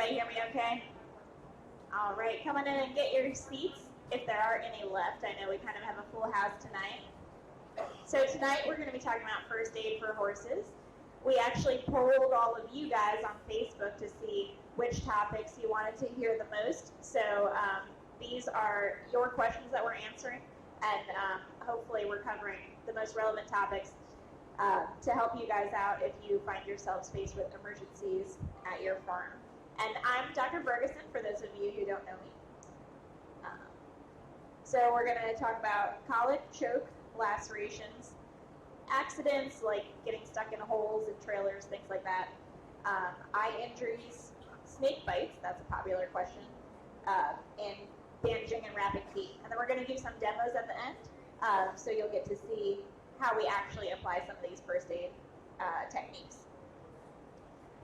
everybody hear me okay? All right, come on in and get your seats if there are any left. I know we kind of have a full house tonight. So tonight we're going to be talking about first aid for horses. We actually polled all of you guys on Facebook to see which topics you wanted to hear the most. So these are your questions that we're answering, and hopefully we're covering the most relevant topics to help you guys out if you find yourselves faced with emergencies at your farm. And I'm Dr. Bergeson, for those of you who don't know me. So we're going to talk about colic, choke, lacerations, accidents like getting stuck in holes in trailers, things like that, eye injuries, snake bites, that's a popular question, and bandaging and wrapping feet. And then we're going to do some demos at the end, so you'll get to see how we actually apply some of these first aid techniques.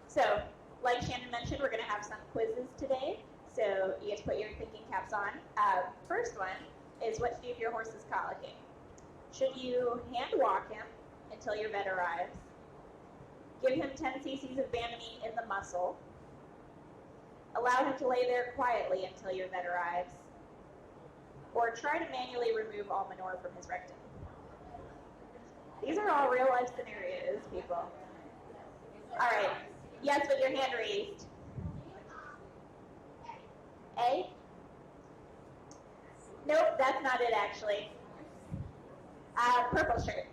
So, like Shannon mentioned, we're going to have some quizzes today, so you get to put your thinking caps on. First one is what to do if your horse is colicking. Should you hand walk him until your vet arrives? Give him 10 cc's of Bandage in the muscle. Allow him to lay there quietly until your vet arrives. Or try to manually remove all manure from his rectum. These are all real life scenarios, people. All right. Yes, with your hand raised. A? Nope, that's not it actually. Purple shirt.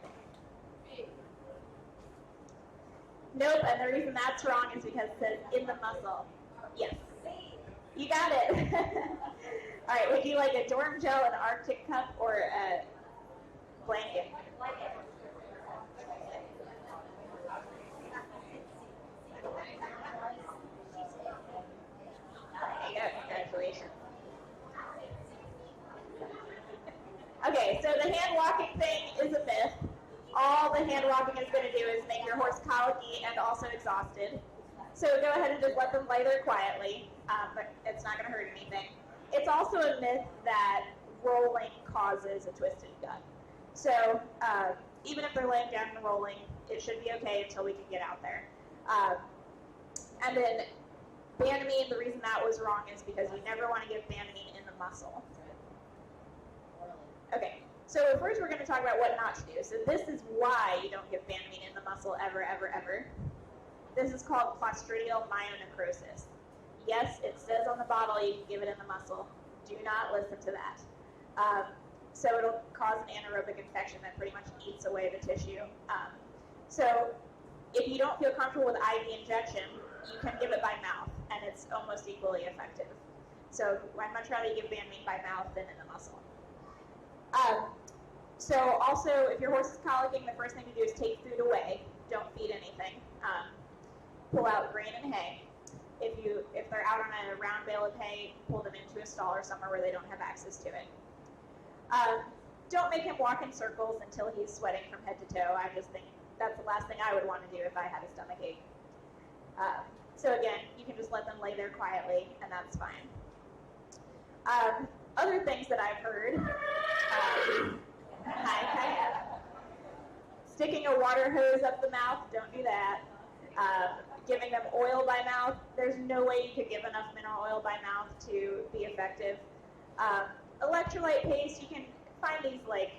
Nope, and the reason that's wrong is because it says in the muscle. Yes. You got it. All right, would you like a dorm gel, an Arctic cup, or a blanket? Blanket. There you go, congratulations. Okay, so the hand walking thing is a myth. All the hand walking is going to do is make your horse colicky and also exhausted. So go ahead and just let them lay there quietly, but it's not going to hurt anything. It's also a myth that rolling causes a twisted gut. So even if they're laying down and rolling, it should be okay until we can get out there. And then Bandage, the reason that was wrong is because you never want to give Bandage in the muscle. Okay, so first we're going to talk about what not to do. So this is why you don't give Bandage in the muscle ever, ever, ever. This is called Clostridial myonecrosis. Yes, it says on the bottle you can give it in the muscle. Do not listen to that. So it'll cause an anaerobic infection that pretty much eats away the tissue. So if you don't feel comfortable with IV injection, you can give it by mouth, and it's almost equally effective. So I'd much rather you give Bandage by mouth than in the muscle. So also, if your horse is colicking, the first thing to do is take food away. Don't feed anything. Pull out grain and hay. If they're out on a round bale of hay, pull them into a stall or somewhere where they don't have access to it. Don't make him walk in circles until he's sweating from head to toe. I just think that's the last thing I would want to do if I had a stomach ache. So again, you can just let them lay there quietly, and that's fine. Other things that I've heard, sticking a water hose up the mouth, don't do that. Giving them oil by mouth, there's no way you could give enough mineral oil by mouth to be effective. Electrolyte paste, you can find these like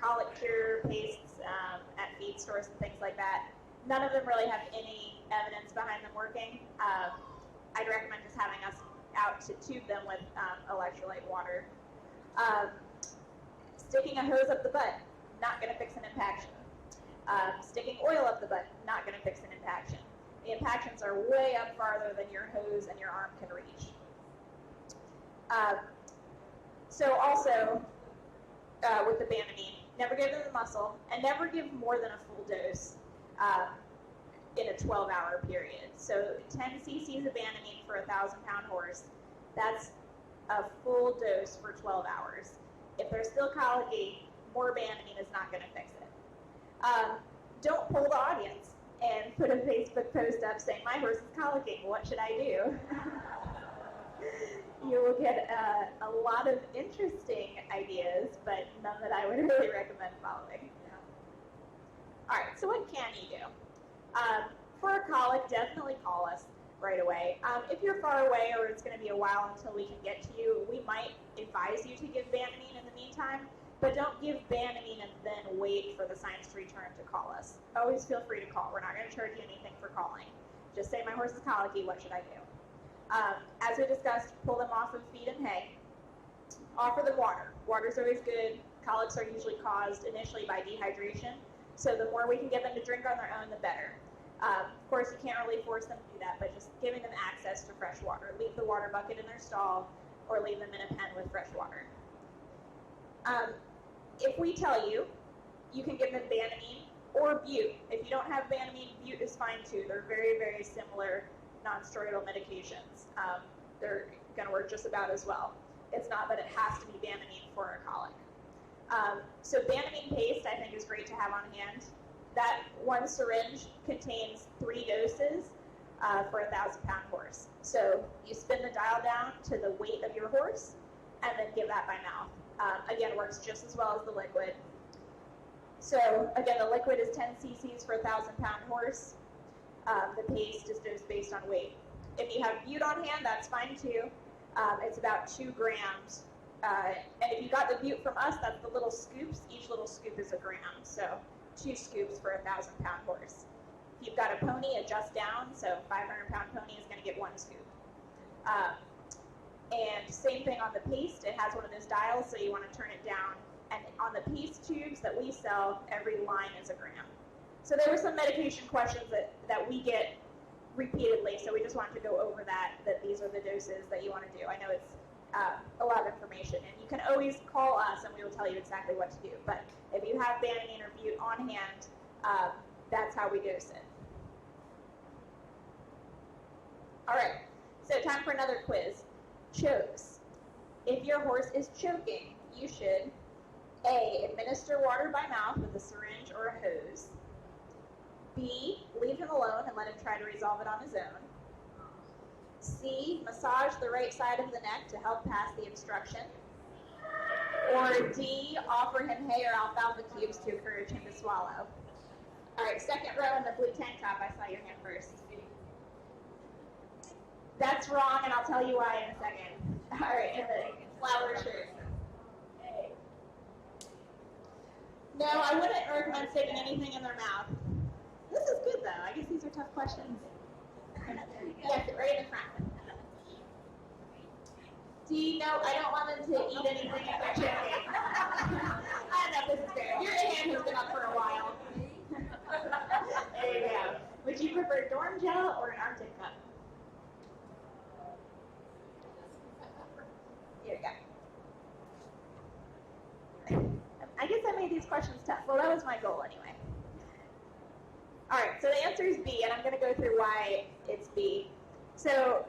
colic cure pastes at feed stores and things like that. None of them really have any evidence behind them working. I'd recommend just having us out to tube them with electrolyte water. Sticking a hose up the butt, not going to fix an impaction. Sticking oil up the butt, not going to fix an impaction. The impactions are way up farther than your hose and your arm can reach. So also, with the Bandage, never give them the muscle, and never give more than a full dose in a 12-hour period. So 10 cc's of Bandage for a 1,000-pound horse, that's a full dose for 12 hours. If they're still colicky, more Bandage is not going to fix it. Don't poll the audience and put a Facebook post up saying, my horse is colicking, what should I do? You will get a lot of interesting ideas, but none that I would really recommend following. All right, so what can you do? For a colic, definitely call us. right away. If you're far away or it's going to be a while until we can get to you, we might advise you to give Bandamine in the meantime, but don't give Bandamine and then wait for the signs to return to call us. Always feel free to call. We're not going to charge you anything for calling. Just say, my horse is colicky, what should I do? As we discussed, pull them off of feed and hay. Offer them water. Water's always good. Colics are usually caused initially by dehydration, so the more we can get them to drink on their own, the better. Of course, you can't really force them to do that, but just giving them access to fresh water. Leave the water bucket in their stall or leave them in a pen with fresh water. If we tell you, you can give them Bandamine or Bute. If you don't have Bandamine, Bute is fine too. They're very, very similar non-steroidal medications. They're going to work just about as well. It's not that it has to be Bandamine for a colic. So Bandamine paste, I think, is great to have on hand. That one syringe contains 3 doses for a 1,000-pound horse. So you spin the dial down to the weight of your horse and then give that by mouth. Again, works just as well as the liquid. So again, the liquid is 10 cc's for a 1,000-pound horse. The paste is dosed based on weight. If you have Bute on hand, that's fine too. It's about 2 grams. And if you got the Bute from us, that's the little scoops. Each little scoop is a gram. So 2 scoops for a 1,000-pound horse. If you've got a pony, adjust down. So a 500-pound pony is going to get 1 scoop. And same thing on the paste. It has one of those dials, so you want to turn it down. And on the paste tubes that we sell, every line is a gram. So there were some medication questions that we get repeatedly, so we just wanted to go over that these are the doses that you want to do. I know it's a lot of information, and you can always call us and we will tell you exactly what to do. But if you have Bandamine or Bute on hand, that's how we dose it. All right, so time for another quiz. Chokes. If your horse is choking, you should A, administer water by mouth with a syringe or a hose. B, leave him alone and let him try to resolve it on his own. C, massage the right side of the neck to help pass the obstruction. Or D, offer him hay or alfalfa cubes to encourage him to swallow. All right, second row in the blue tank top, I saw your hand first. That's wrong, and I'll tell you why in a second. All right, in the flower shirt. No, I wouldn't recommend sticking anything in their mouth. This is good, though. I guess these are tough questions. Yes, right in the front. D, no, I don't want them to eat anything if they're choking. I don't know if this is fair. Your hand has been up for a while. There you go. Would you prefer Dorm gel or an Arctic cup? Here we go. I guess I made these questions tough. Well, that was my goal anyway. All right, so the answer is B, and I'm going to go through why it's B. So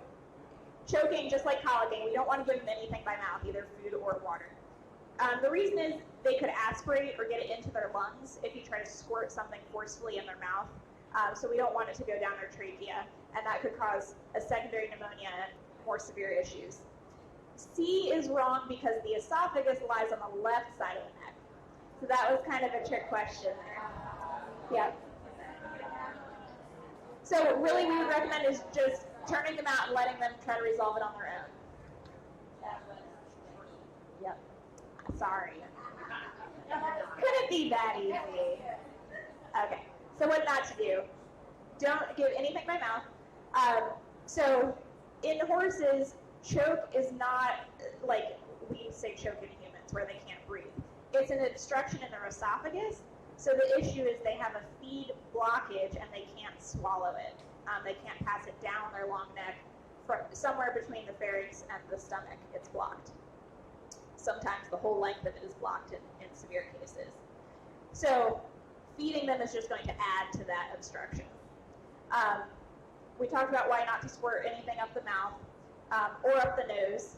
choking, just like colicking, we don't want to give them anything by mouth, either food or water. The reason is they could aspirate or get it into their lungs if you try to squirt something forcefully in their mouth. So we don't want it to go down their trachea, and that could cause a secondary pneumonia and more severe issues. C is wrong because the esophagus lies on the left side of the neck. So that was kind of a trick question there. Yeah. So what really we would recommend is just turning them out and letting them try to resolve it on their own. Yep. Sorry. Couldn't be that easy. Okay. So what not to do. Don't give anything by mouth. So in horses, choke is not like we say choke in humans where they can't breathe. It's an obstruction in their esophagus. So the issue is they have a feed blockage and they can't swallow it. They can't pass it down their long neck. Somewhere between the pharynx and the stomach, it's blocked. Sometimes the whole length of it is blocked in severe cases. So feeding them is just going to add to that obstruction. We talked about why not to squirt anything up the mouth or up the nose.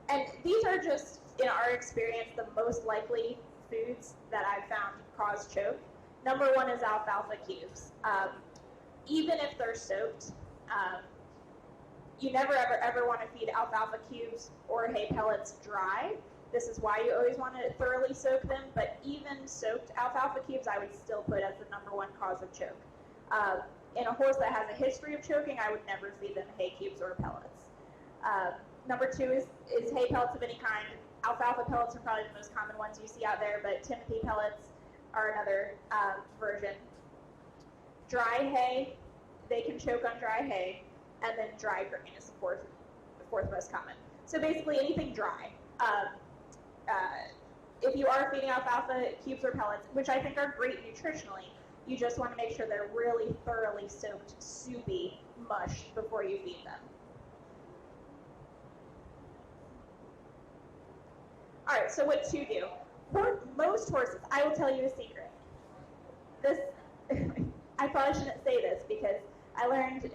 And these are just, in our experience, the most likely foods that I've found cause choke. Number one is alfalfa cubes. Even if they're soaked, you never ever want to feed alfalfa cubes or hay pellets dry. This is why you always want to thoroughly soak them, but even soaked alfalfa cubes I would still put as the number one cause of choke. In a horse that has a history of choking, I would never feed them hay cubes or pellets. Number 2 is hay pellets of any kind. Alfalfa pellets are probably the most common ones you see out there, but Timothy pellets are another version. Dry hay, they can choke on dry hay, and then dry grain is the fourth most common. So basically anything dry. If you are feeding alfalfa cubes or pellets, which I think are great nutritionally, you just want to make sure they're really thoroughly soaked, soupy mush before you feed them. All right, so what to do? For most horses, I will tell you a secret. This, I probably shouldn't say this because I learned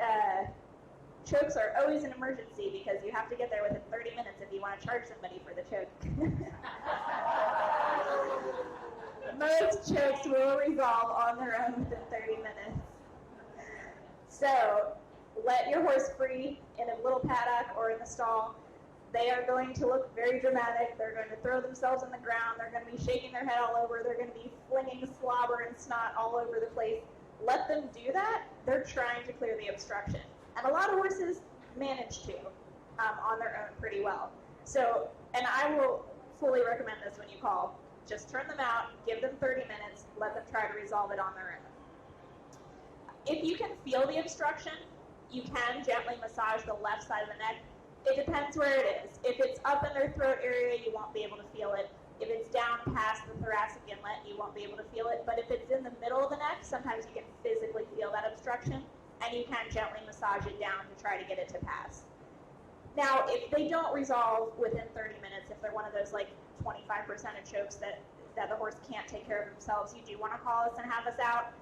chokes are always an emergency because you have to get there within 30 minutes if you want to charge somebody for the choke. Most chokes will resolve on their own within 30 minutes. So let your horse free in a little paddock or in the stall. They are going to look very dramatic. They're going to throw themselves on the ground. They're going to be shaking their head all over. They're going to be flinging slobber and snot all over the place. Let them do that. They're trying to clear the obstruction. And a lot of horses manage to on their own pretty well. So, and I will fully recommend this when you call. Just turn them out, give them 30 minutes, let them try to resolve it on their own. If you can feel the obstruction, you can gently massage the left side of the neck. It depends where it is. If it's up in their throat area, you won't be able to feel it. If it's down past the thoracic inlet, you won't be able to feel it. But if it's in the middle of the neck, sometimes you can physically feel that obstruction, and you can gently massage it down to try to get it to pass. Now, if they don't resolve within 30 minutes, if they're one of those like 25% of chokes that the horse can't take care of themselves, you do want to call us and have us out.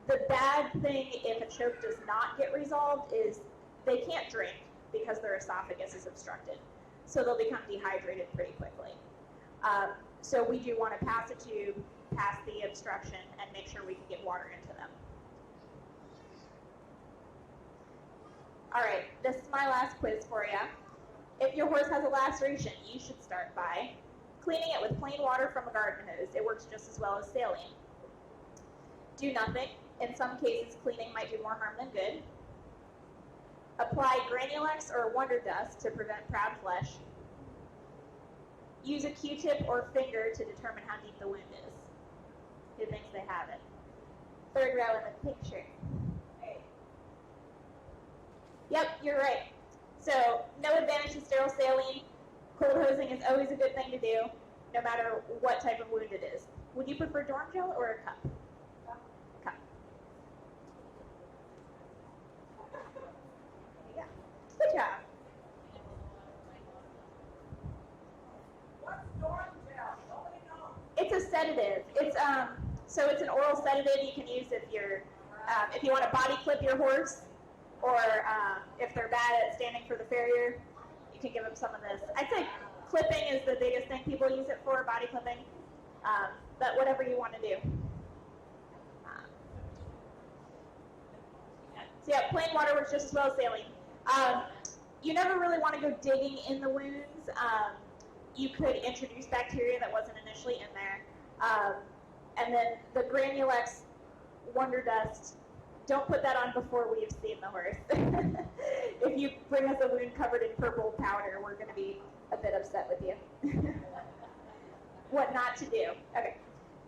The bad thing if a choke does not get resolved is they can't drink because their esophagus is obstructed. So they'll become dehydrated pretty quickly. So we do want to pass a tube, pass the obstruction, and make sure we can get water into them. All right, this is my last quiz for you. If your horse has a laceration, you should start by cleaning it with plain water from a garden hose. It works just as well as saline. Do nothing. In some cases, cleaning might do more harm than good. Apply Granulex or Wonder Dust to prevent proud flesh. Use a Q-tip or finger to determine how deep the wound is. Who thinks they have it? Third row in the picture. Right. Yep, you're right. So, no advantage to sterile saline. Cold hosing is always a good thing to do, no matter what type of wound it is. Would you prefer Dorm Gel or a cup? Cup. Yeah. Good job. What's Dorm Gel? Nobody knows. It's a sedative. It's so it's an oral sedative you can use if you want to body clip your horse, or if they're bad at standing for the farrier, you can give them some of this. I'd say clipping is the biggest thing people use it for, body clipping, but whatever you want to do. So yeah, plain water works just as well as saline. You never really want to go digging in the wounds. You could introduce bacteria that wasn't initially in there. And then the Granulex Wonder Dust, don't put that on before we've seen the horse. If you bring us a wound covered in purple powder, we're going to be a bit upset with you. What not to do. Okay.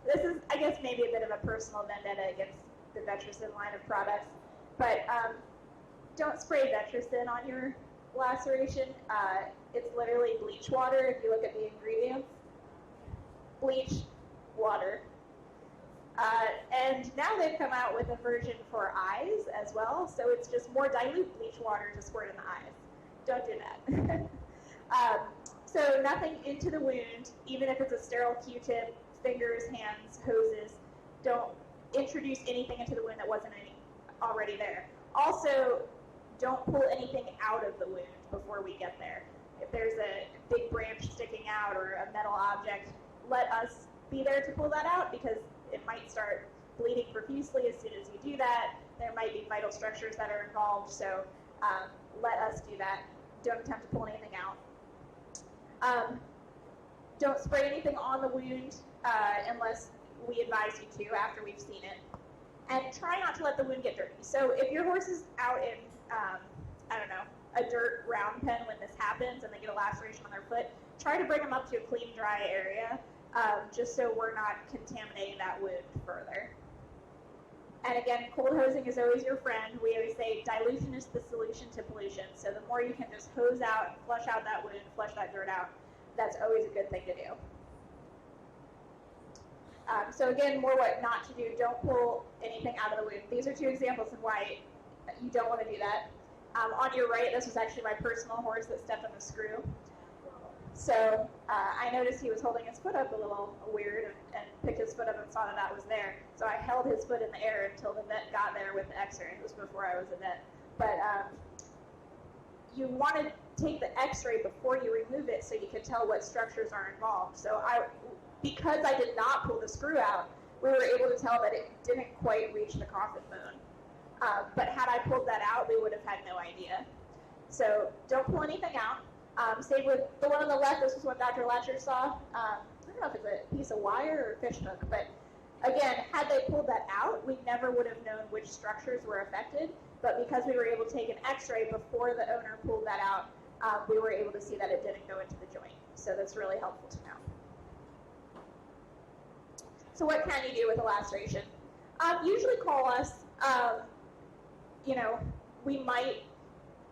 This is, I guess, maybe a bit of a personal vendetta against the Vetricin line of products, but don't spray Vetricin on your laceration. It's literally bleach water if you look at the ingredients. Bleach, water. And now they've come out with a version for eyes as well, so it's just more dilute bleach water to squirt in the eyes. Don't do that. So nothing into the wound, even if it's a sterile Q-tip, fingers, hands, hoses. Don't introduce anything into the wound that wasn't already there. Also, don't pull anything out of the wound before we get there. If there's a big branch sticking out or a metal object, let us be there to pull that out, because it might start bleeding profusely as soon as you do that. There might be vital structures that are involved, so let us do that. Don't attempt to pull anything out. Don't spray anything on the wound unless we advise you to after we've seen it. and try not to let the wound get dirty. So if your horse is out in, I don't know, a dirt round pen when this happens and they get a laceration on their foot, try to bring them up to a clean, dry area, just so we're not contaminating that wound further. And again, cold hosing is always your friend. We always say dilution is the solution to pollution. So the more you can just hose out, flush out that wound, flush that dirt out, that's always a good thing to do. So again, more what not to do. Don't pull anything out of the wound. These are two examples of why you don't want to do that. On your right, this was actually my personal horse that stepped on the screw. So I noticed he was holding his foot up a little weird and picked his foot up and saw that that was there. So I held his foot in the air until the vet got there with the x-ray. It was before I was a vet. But you want to take the x-ray before you remove it so you can tell what structures are involved. So because I did not pull the screw out, we were able to tell that it didn't quite reach the coffin bone. But had I pulled that out, we would have had no idea. So don't pull anything out. Same with the one on the left. This was what Dr. Latcher saw. I don't know if it's a piece of wire or fish hook, but again, had they pulled that out, we never would have known which structures were affected. But because we were able to take an x-ray before the owner pulled that out, we were able to see that it didn't go into the joint. So that's really helpful to know. So what can you do with a laceration? Usually call us. We might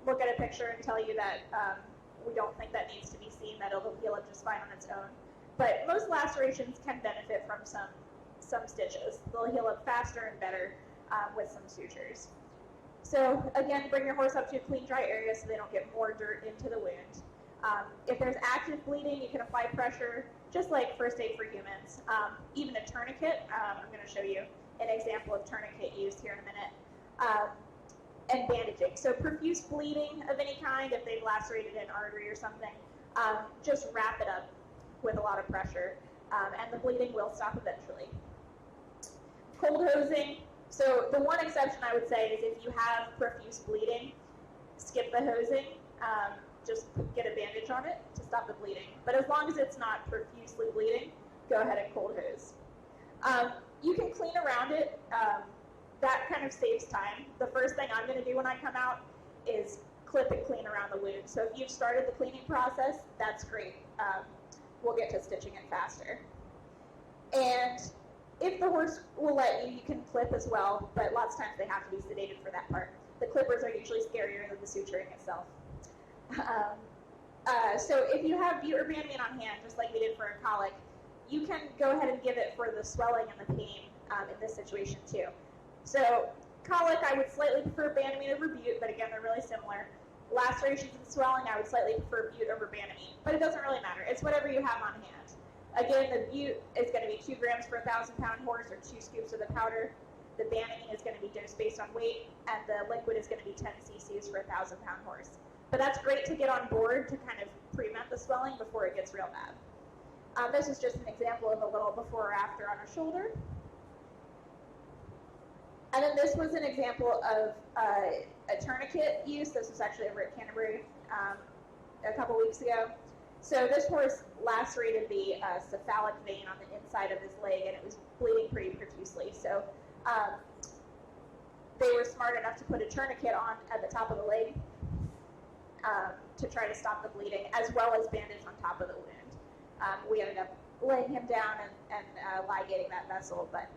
look at a picture and tell you that we don't think that needs to be seen, that it'll heal up just fine on its own. But most lacerations can benefit from some stitches. They'll heal up faster and better with some sutures. So again, bring your horse up to a clean, dry area so they don't get more dirt into the wound. If there's active bleeding, you can apply pressure, just like first aid for humans. Even a tourniquet, I'm going to show you an example of tourniquet used here in a minute. And bandaging. So profuse bleeding of any kind, if they've lacerated an artery or something, just wrap it up with a lot of pressure, and the bleeding will stop eventually. Cold hosing. So the one exception I would say is if you have profuse bleeding, skip the hosing. Just get a bandage on it to stop the bleeding. But as long as it's not profusely bleeding, go ahead and cold hose. You can clean around it. That kind of saves time. The first thing I'm going to do when I come out is clip and clean around the wound. So if you've started the cleaning process, that's great. We'll get to stitching it faster. And if the horse will let you, you can clip as well, but lots of times they have to be sedated for that part. The clippers are usually scarier than the suturing itself. So if you have bute or bandamine on hand, just like we did for a colic, you can go ahead and give it for the swelling and the pain in this situation too. So colic, I would slightly prefer bandamine over bute, but again, they're really similar. Lacerations and swelling, I would slightly prefer bute over bandamine, but it doesn't really matter. It's whatever you have on hand. Again, the bute is going to be 2 grams for a 1,000-pound horse, or 2 scoops of the powder. The bandamine is going to be dosed based on weight, and the liquid is going to be 10 cc's for a 1,000-pound horse. But that's great to get on board to kind of prevent the swelling before it gets real bad. This is just an example of a little before or after on a shoulder. And then this was an example of a tourniquet use. This was actually over at Canterbury a couple weeks ago. So this horse lacerated the cephalic vein on the inside of his leg, and it was bleeding pretty profusely. So they were smart enough to put a tourniquet on at the top of the leg to try to stop the bleeding, as well as bandage on top of the wound. We ended up laying him down and ligating that vessel, but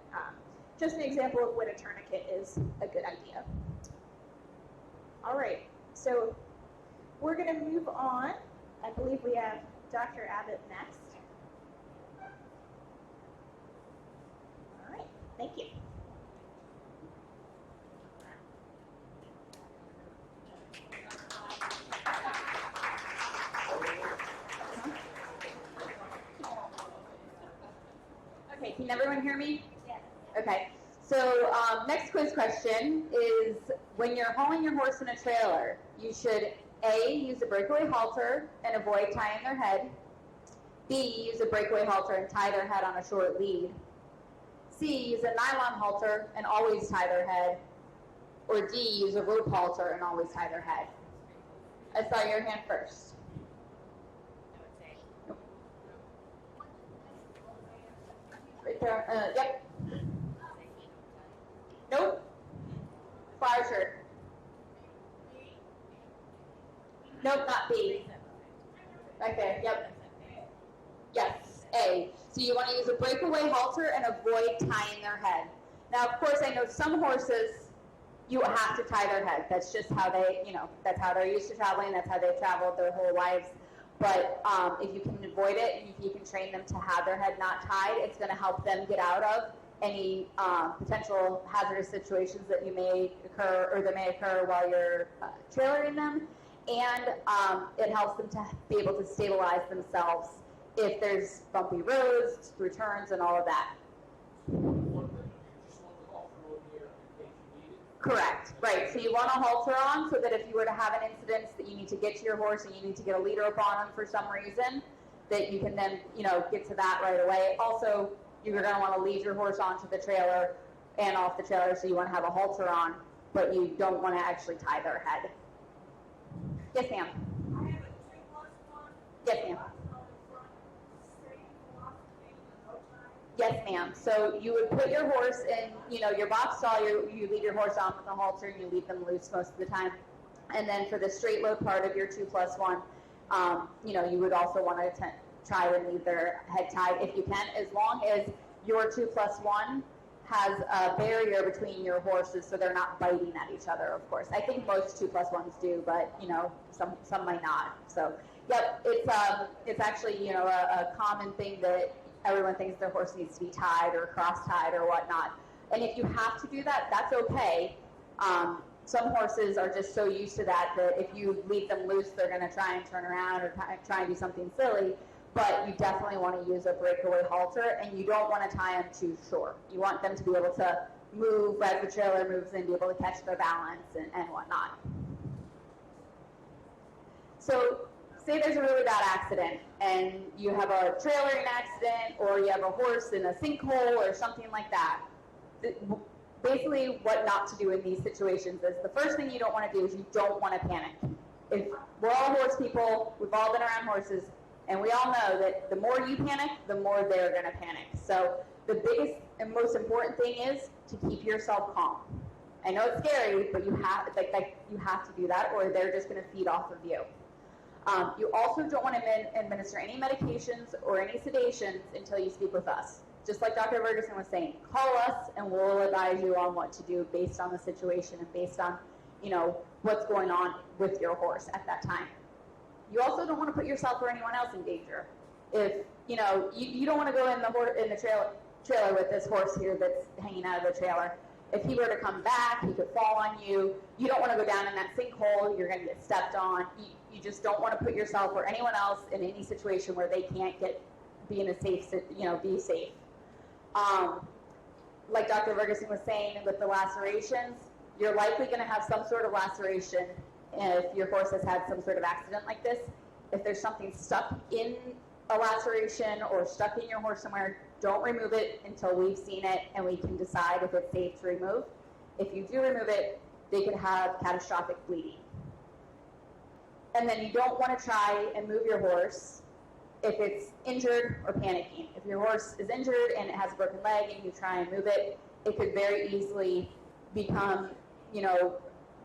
just an example of when a tourniquet is a good idea. All right, so we're going to move on. I believe we have Dr. Abbott next. All right, thank you. Okay, can everyone hear me? Yes. Okay, so next quiz question is, when you're hauling your horse in a trailer, you should A, use a breakaway halter and avoid tying their head. B, use a breakaway halter and tie their head on a short lead. C, use a nylon halter and always tie their head. Or D, use a rope halter and always tie their head. I saw your hand first. Right there. Yep. Nope. R shirt. Nope, not B. Right there, yep. Yes, A. So you want to use a breakaway halter and avoid tying their head. Now, of course, I know some horses, you have to tie their head. That's just how they, that's how they're used to traveling. That's how they've traveled their whole lives. But if you can avoid it and if you can train them to have their head not tied, it's going to help them get out of any potential hazardous situations that may occur while you're trailering them. And it helps them to be able to stabilize themselves if there's bumpy roads, through turns, and all of that. Correct, right. So you want a halter on so that if you were to have an incident that you need to get to your horse and you need to get a lead rope on them for some reason, that you can then, get to that right away. Also, you're going to want to lead your horse onto the trailer and off the trailer, so you want to have a halter on, but you don't want to actually tie their head. Yes, ma'am. I have a 2+1. Yes, ma'am. Yes, ma'am. So you would put your horse in, your box stall, you lead your horse on with a halter and you leave them loose most of the time. And then for the straight load part of your 2+1, you would also want to try and leave their head tied if you can, as long as your 2+1 has a barrier between your horses so they're not biting at each other, of course. I think most 2+1s do, but, some might not. So, yep, it's actually, a common thing that everyone thinks their horse needs to be tied or cross-tied or whatnot. And if you have to do that, that's okay. Some horses are just so used to that if you leave them loose, they're going to try and turn around or try and do something silly. But you definitely want to use a breakaway halter, and you don't want to tie them too short. You want them to be able to move as the trailer moves and be able to catch their balance and whatnot. So say there's a really bad accident and you have a trailering accident or you have a horse in a sinkhole or something like that. Basically what not to do in these situations is the first thing you don't want to do is you don't want to panic. If we're all horse people, we've all been around horses, and we all know that the more you panic, the more they're going to panic. So the biggest and most important thing is to keep yourself calm. I know it's scary, but you have to do that or they're just going to feed off of you. You also don't want to administer any medications or any sedations until you speak with us. Just like Dr. Ferguson was saying, call us and we'll advise you on what to do based on the situation and based on, what's going on with your horse at that time. You also don't want to put yourself or anyone else in danger. If, you don't want to go in the trailer with this horse here that's hanging out of the trailer. If he were to come back, he could fall on you. You don't want to go down in that sinkhole. You're going to get stepped on. You just don't want to put yourself or anyone else in any situation where they can't be safe. Like Dr. Ferguson was saying with the lacerations, you're likely going to have some sort of laceration if your horse has had some sort of accident like this. If there's something stuck in a laceration or stuck in your horse somewhere, don't remove it until we've seen it and we can decide if it's safe to remove. If you do remove it, they could have catastrophic bleeding. And then you don't want to try and move your horse if it's injured or panicking. If your horse is injured and it has a broken leg and you try and move it, it could very easily become,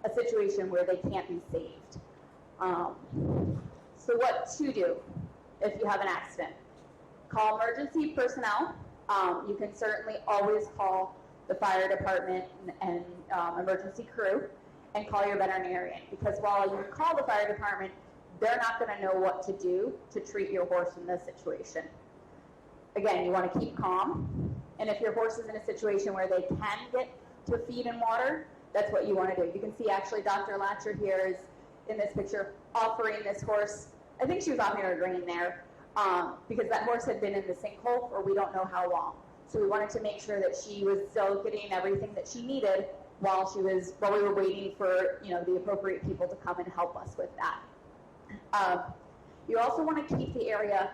a situation where they can't be saved. So what to do if you have an accident? Call emergency personnel. You can certainly always call the fire department and emergency crew and call your veterinarian, because while you call the fire department, they're not going to know what to do to treat your horse in this situation. Again, you want to keep calm, and if your horse is in a situation where they can get to feed and water, that's what you want to do. You can see actually Dr. Latcher here is in this picture offering this horse, I think she was offering her grain there, because that horse had been in the sinkhole for we don't know how long. So we wanted to make sure that she was still getting everything that she needed while we were waiting for the appropriate people to come and help us with that. You also want to keep the area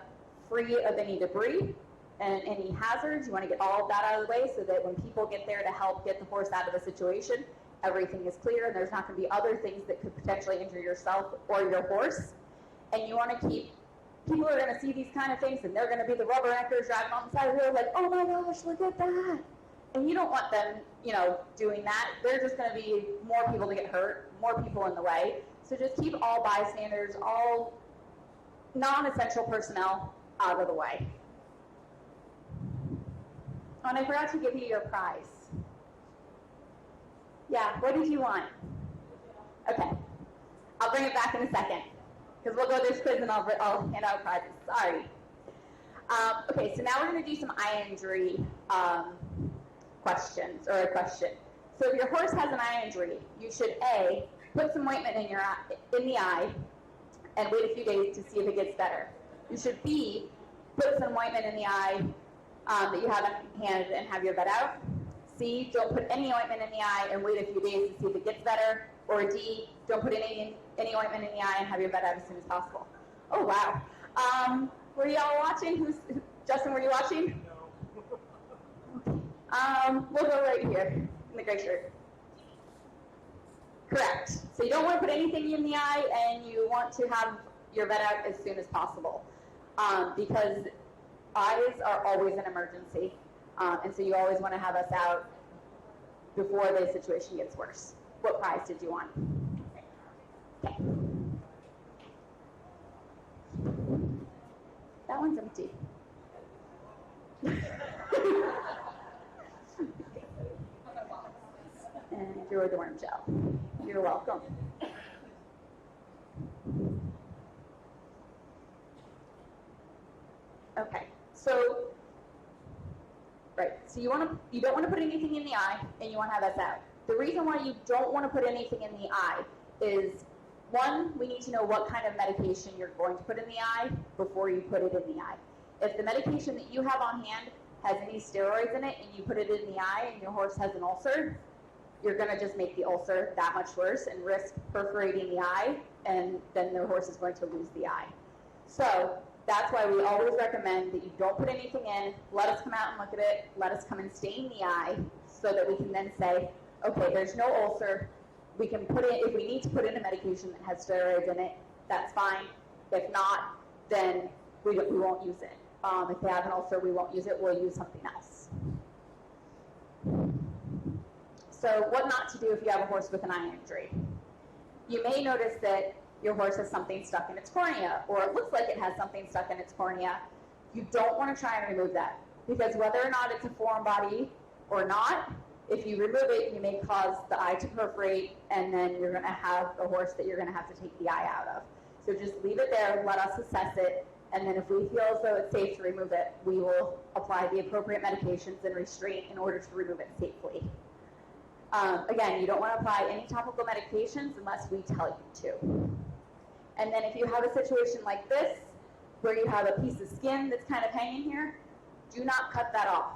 free of any debris and any hazards. You want to get all of that out of the way so that when people get there to help get the horse out of the situation, everything is clear and there's not going to be other things that could potentially injure yourself or your horse. And you want to keep, people are going to see these kind of things and they're going to be the rubberneckers driving on the side of the road like, oh my gosh, look at that. And you don't want them, doing that. They're just going to be more people to get hurt, more people in the way. So just keep all bystanders, all non-essential personnel out of the way. Oh, and I forgot to give you your prize. Yeah, what did you want? Okay. I'll bring it back in a second, because we'll go through this quiz and I'll hand out prizes. Sorry. Okay, so now we're going to do some eye injury questions, or a question. So if your horse has an eye injury, you should A, put some ointment in the eye and wait a few days to see if it gets better. You should B, put some ointment in the eye that you have in hand and have your vet out. C, don't put any ointment in the eye and wait a few days to see if it gets better. Or D, don't put any ointment in the eye and have your vet out as soon as possible. Oh, wow. Were y'all watching? Justin, were you watching? No. We'll go right here in the gray shirt. Correct. So you don't want to put anything in the eye, and you want to have your vet out as soon as possible, because eyes are always an emergency, and so you always want to have us out before the situation gets worse. What prize did you want? Okay. That one's empty. And you're the worm gel. You're welcome. Okay, so you don't want to put anything in the eye, and you want to have us out. The reason why you don't want to put anything in the eye is, one, we need to know what kind of medication you're going to put in the eye before you put it in the eye. If the medication that you have on hand has any steroids in it and you put it in the eye and your horse has an ulcer, you're going to just make the ulcer that much worse and risk perforating the eye, and then the horse is going to lose the eye. So that's why we always recommend that you don't put anything in, let us come out and look at it, let us come and stain the eye so that we can then say, okay, there's no ulcer. We can put in, if we need to put in a medication that has steroids in it, that's fine. If not, then we won't use it. If they have an ulcer, we won't use it. We'll use something else. So what not to do if you have a horse with an eye injury? You may notice that your horse has something stuck in its cornea, or it looks like it has something stuck in its cornea. You don't want to try and remove that, because whether or not it's a foreign body or not, if you remove it, you may cause the eye to perforate, and then you're going to have a horse that you're going to have to take the eye out of. So just leave it there, let us assess it, and then if we feel as though it's safe to remove it, we will apply the appropriate medications and restraint in order to remove it safely. Again, you don't want to apply any topical medications unless we tell you to. And then if you have a situation like this, where you have a piece of skin that's kind of hanging here, do not cut that off.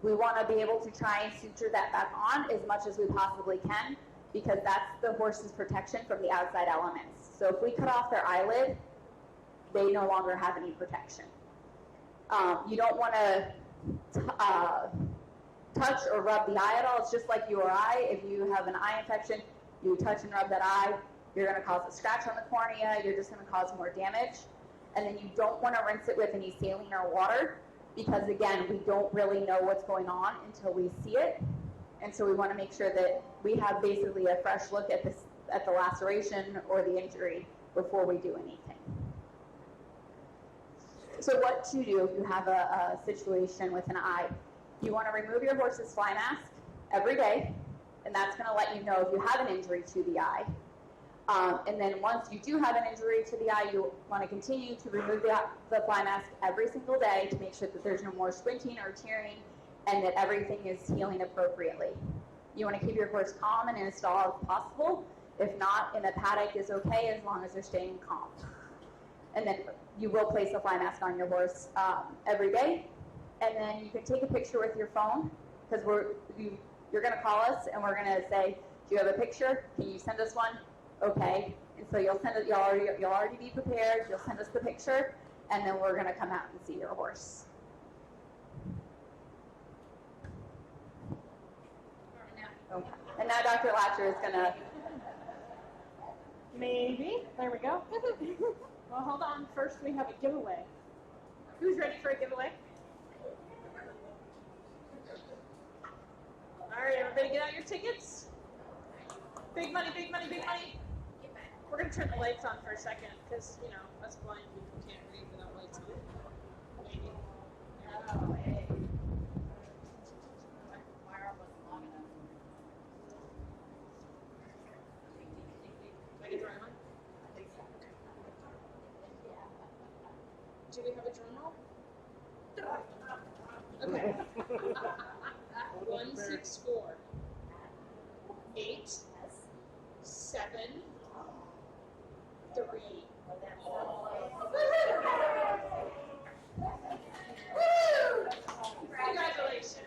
We want to be able to try and suture that back on as much as we possibly can, because that's the horse's protection from the outside elements. So if we cut off their eyelid, they no longer have any protection. You don't want to touch or rub the eye at all. It's just like your eye. If you have an eye infection, you touch and rub that eye, you're going to cause a scratch on the cornea, you're just going to cause more damage. And then you don't want to rinse it with any saline or water, because again, we don't really know what's going on until we see it. And so we want to make sure that we have basically a fresh look at the laceration or the injury before we do anything. So what to do if you have a situation with an eye? You want to remove your horse's fly mask every day, and that's going to let you know if you have an injury to the eye. And then once you do have an injury to the eye, you want to continue to remove the fly mask every single day to make sure that there's no more squinting or tearing, and that everything is healing appropriately. You want to keep your horse calm and in a stall if possible. If not, in a paddock is okay as long as they're staying calm. And then you will place a fly mask on your horse every day. And then you can take a picture with your phone, because you're going to call us and we're going to say, do you have a picture? Can you send us one? Okay. And so you'll already be prepared. You'll send us the picture, and then we're going to come out and see your horse. Okay. And now Dr. Latcher is going to... Maybe. There we go. Well, hold on. First, we have a giveaway. Who's ready for a giveaway? gift tickets? Big money, big money, big money. We're going to turn the lights on for a second because, you know, us blind people can't read without lights on. Maybe. Oh, hey. My arm wasn't long enough. Do I get the right one? Do we have a drum roll? Okay. 164. 8. 7. 3. Woo! Congratulations.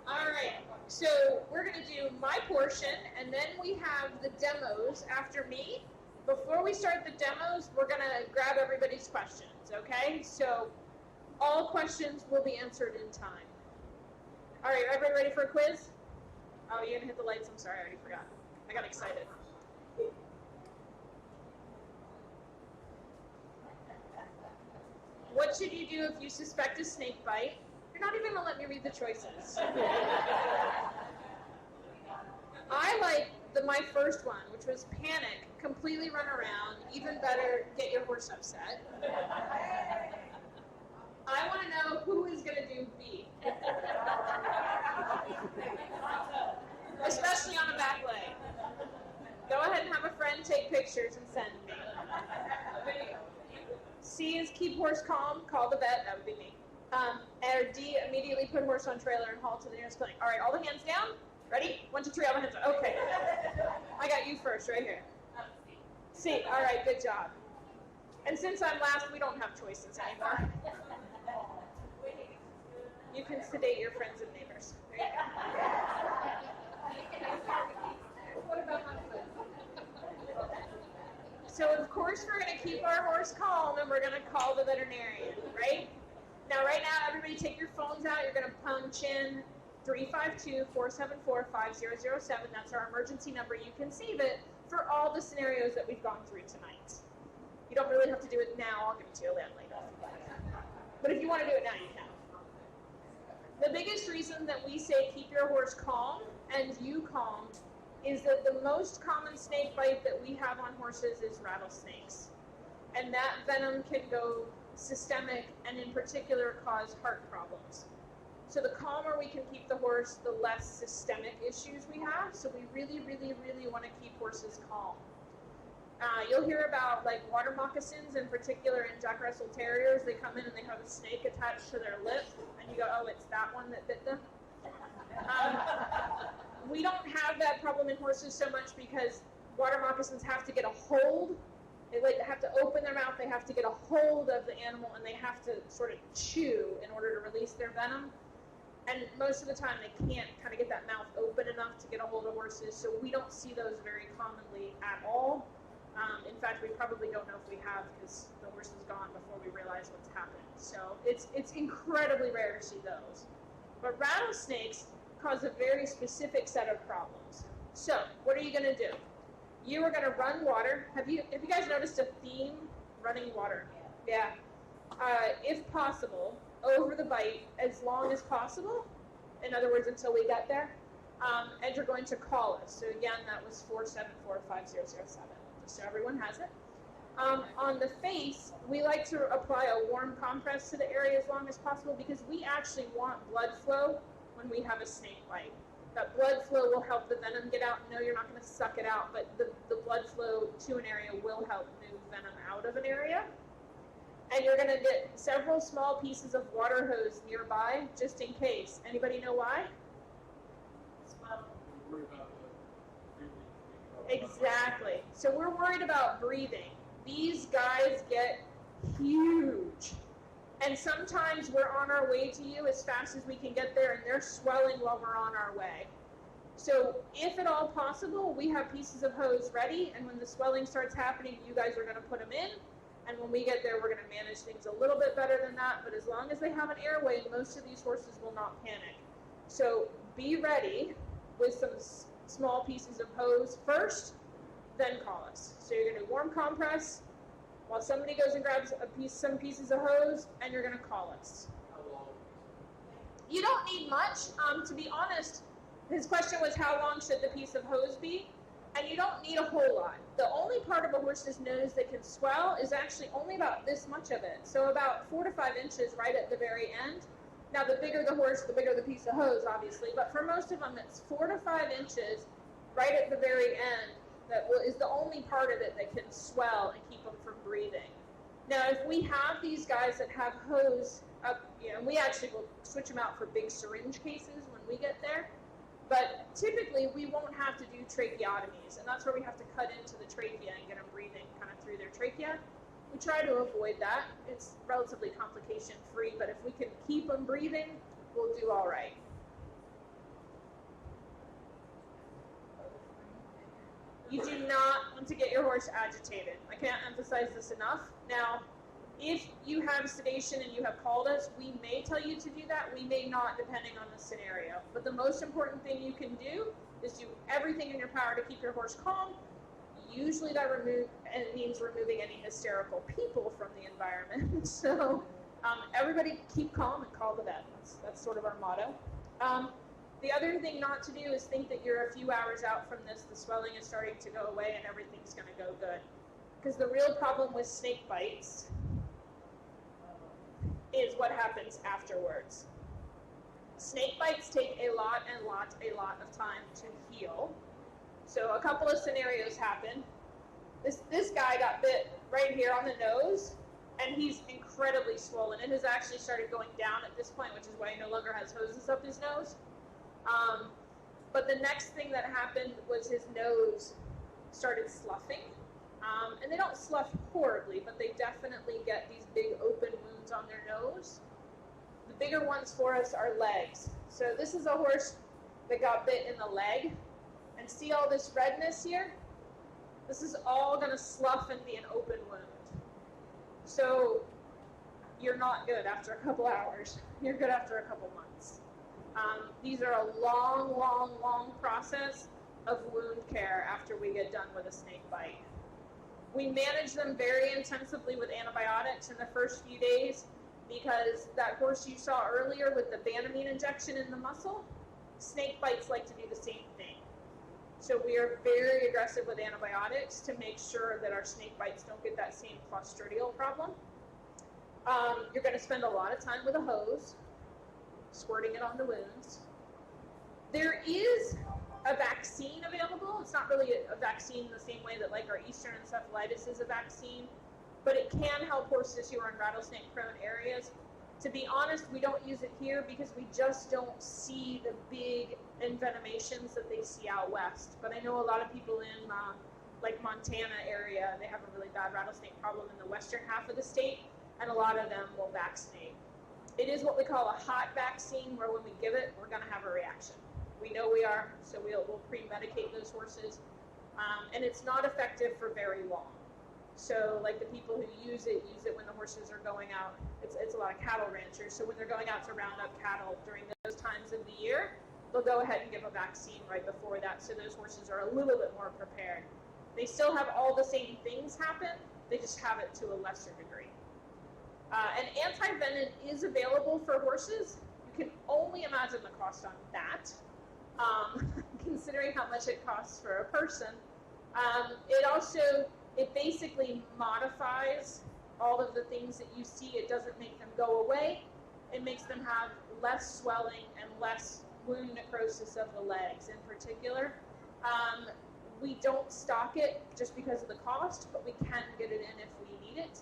All right, so we're going to do my portion, and then we have the demos after me. Before we start the demos, we're going to grab everybody's questions, okay? So all questions will be answered in time. All right, everybody ready for a quiz? Oh, you're going to hit the lights? I'm sorry, I already forgot. I got excited. What should you do if you suspect a snake bite? You're not even going to let me read the choices. I like my first one, which was panic, completely run around, even better, get your horse upset. I want to know who is going to do B. Especially on a back leg. Go ahead and have a friend take pictures and send me. C is keep horse calm, call the vet, that would be me. Or D, immediately put horse on trailer and haul to the nearest clinic. All right, all the hands down. Ready? 1, 2, 3, all the hands up. Okay. I got you first, right here. C. All right, good job. And since I'm last, we don't have choices anymore. You can sedate your friends and neighbors. There you go. What about my foot? So of course we're going to keep our horse calm and we're going to call the veterinarian, right? Now, right now, everybody take your phones out. You're going to punch in 352-474-5007. That's our emergency number. You can save it for all the scenarios that we've gone through tonight. You don't really have to do it now. I'll give it to you later. But if you want to do it now, you can. The biggest reason that we say keep your horse calm and you calm is that the most common snake bite that we have on horses is rattlesnakes. And that venom can go systemic and in particular cause heart problems. So the calmer we can keep the horse, the less systemic issues we have. So we really, really, really want to keep horses calm. You'll hear about like water moccasins, in particular in Jack Russell Terriers. They come in and they have a snake attached to their lip, and you go, oh, it's that one that bit them. We don't have that problem in horses so much because water moccasins have to get a hold. They have to open their mouth, they have to get a hold of the animal, and they have to sort of chew in order to release their venom. And most of the time they can't kind of get that mouth open enough to get a hold of horses, so we don't see those very commonly at all. In fact, we probably don't know if we have because the horse is gone before we realize what's happened. So it's incredibly rare to see those. But rattlesnakes cause a very specific set of problems. So what are you going to do? You are going to run water. Have you guys noticed a theme? Running water. Yeah. If possible, over the bite as long as possible. In other words, until we get there. And you're going to call us. So again, that was 474-5007. So everyone has it. On the face, we like to apply a warm compress to the area as long as possible because we actually want blood flow when we have a snake bite. That blood flow will help the venom get out. No, you're not going to suck it out, but the blood flow to an area will help move venom out of an area. And you're going to get several small pieces of water hose nearby, just in case. Anybody know why? Exactly. So we're worried about breathing. These guys get huge. And sometimes we're on our way to you as fast as we can get there, and they're swelling while we're on our way. So if at all possible, we have pieces of hose ready, and when the swelling starts happening, you guys are going to put them in. And when we get there, we're going to manage things a little bit better than that. But as long as they have an airway, most of these horses will not panic. So be ready with some small pieces of hose first, then call us. So you're going to warm compress, while somebody goes and grabs some pieces of hose, and you're going to call us. You don't need much. To be honest, his question was how long should the piece of hose be? And you don't need a whole lot. The only part of a horse's nose that can swell is actually only about this much of it. So about 4 to 5 inches right at the very end. Now the bigger the horse, the bigger the piece of hose, obviously. But for most of them, it's 4 to 5 inches right at the very end that is the only part of it that can swell and keep them from breathing. Now if we have these guys that have hose up, and we actually will switch them out for big syringe cases when we get there. But typically, we won't have to do tracheotomies, and that's where we have to cut into the trachea and get them breathing kind of through their trachea. We try to avoid that. It's relatively complication-free, but if we can keep them breathing, we'll do all right. You do not want to get your horse agitated. I can't emphasize this enough. Now, if you have sedation and you have called us, we may tell you to do that. We may not, depending on the scenario. But the most important thing you can do is do everything in your power to keep your horse calm. Usually that means removing any hysterical people from the environment. So everybody keep calm and call the vet. That's sort of our motto. The other thing not to do is think that you're a few hours out from this, the swelling is starting to go away and everything's going to go good. Because the real problem with snake bites is what happens afterwards. Snake bites take a lot of time to heal. So a couple of scenarios happen. This guy got bit right here on the nose, and he's incredibly swollen. It has actually started going down at this point, which is why he no longer has hoses up his nose. But the next thing that happened was his nose started sloughing. And they don't slough horribly, but they definitely get these big open wounds on their nose. The bigger ones for us are legs. So this is a horse that got bit in the leg. And see all this redness here? This is all going to slough and be an open wound. So you're not good after a couple hours. You're good after a couple months. These are a long process of wound care after we get done with a snake bite. We manage them very intensively with antibiotics in the first few days because that horse you saw earlier with the Bandage injection in the muscle, snake bites like to do the same thing. So we are very aggressive with antibiotics to make sure that our snake bites don't get that same clostridial problem. You're going to spend a lot of time with a hose, squirting it on the wounds. There is a vaccine available. It's not really a vaccine in the same way that like our Eastern encephalitis is a vaccine, but it can help horses who are in rattlesnake-prone areas. To be honest, we don't use it here because we just don't see the big envenomations that they see out west. But I know a lot of people in like Montana area, they have a really bad rattlesnake problem in the western half of the state, and a lot of them will vaccinate. It is what we call a hot vaccine, where when we give it, we're going to have a reaction. We know we are, so we'll pre-medicate those horses. And it's not effective for very long. So like the people who use it when the horses are going out. It's a lot of cattle ranchers. So when they're going out to round up cattle during those times of the year, they'll go ahead and give a vaccine right before that, so those horses are a little bit more prepared. They still have all the same things happen, they just have it to a lesser degree. And anti-venom is available for horses. You can only imagine the cost on that. Considering how much it costs for a person. It basically modifies all of the things that you see. It doesn't make them go away. It makes them have less swelling and less wound necrosis of the legs in particular. We don't stock it just because of the cost, but we can get it in if we need it.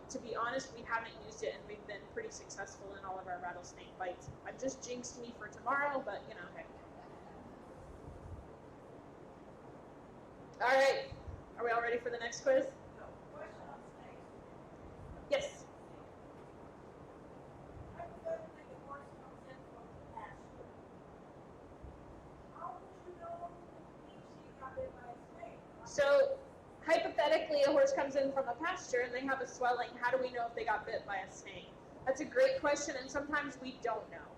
To be honest, we haven't used it, and we've been pretty successful in all of our rattlesnake bites. I've just jinxed me for tomorrow, but you know, hey. All right, are we all ready for the next quiz? No, question on snakes. Yes. Hypothetically, the horse comes in from the pasture. How would you know if she got bit by a snake? So, hypothetically, a horse comes in from a pasture and they have a swelling. How do we know if they got bit by a snake? That's a great question, and sometimes we don't know.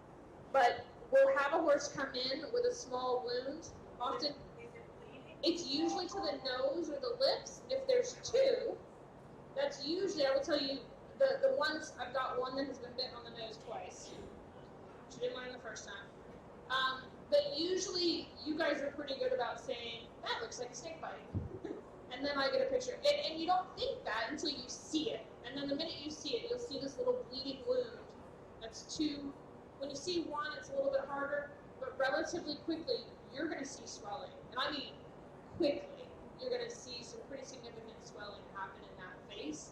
But we'll have a horse come in with a small wound. Often, Is it bleeding? it's usually to the nose or the lips. If there's two, That's usually, I will tell you, the ones, I've got one that has been bitten on the nose twice. She didn't learn the first time. But usually, you guys are pretty good about saying, that looks like a snake bite. And then I get a picture. And you don't think that until you see it. And then the minute you see it, you'll see this little bleeding wound. That's two. When you see one, it's a little bit harder, but relatively quickly, you're going to see swelling. And I mean quickly. You're going to see some pretty significant swelling happen in that face.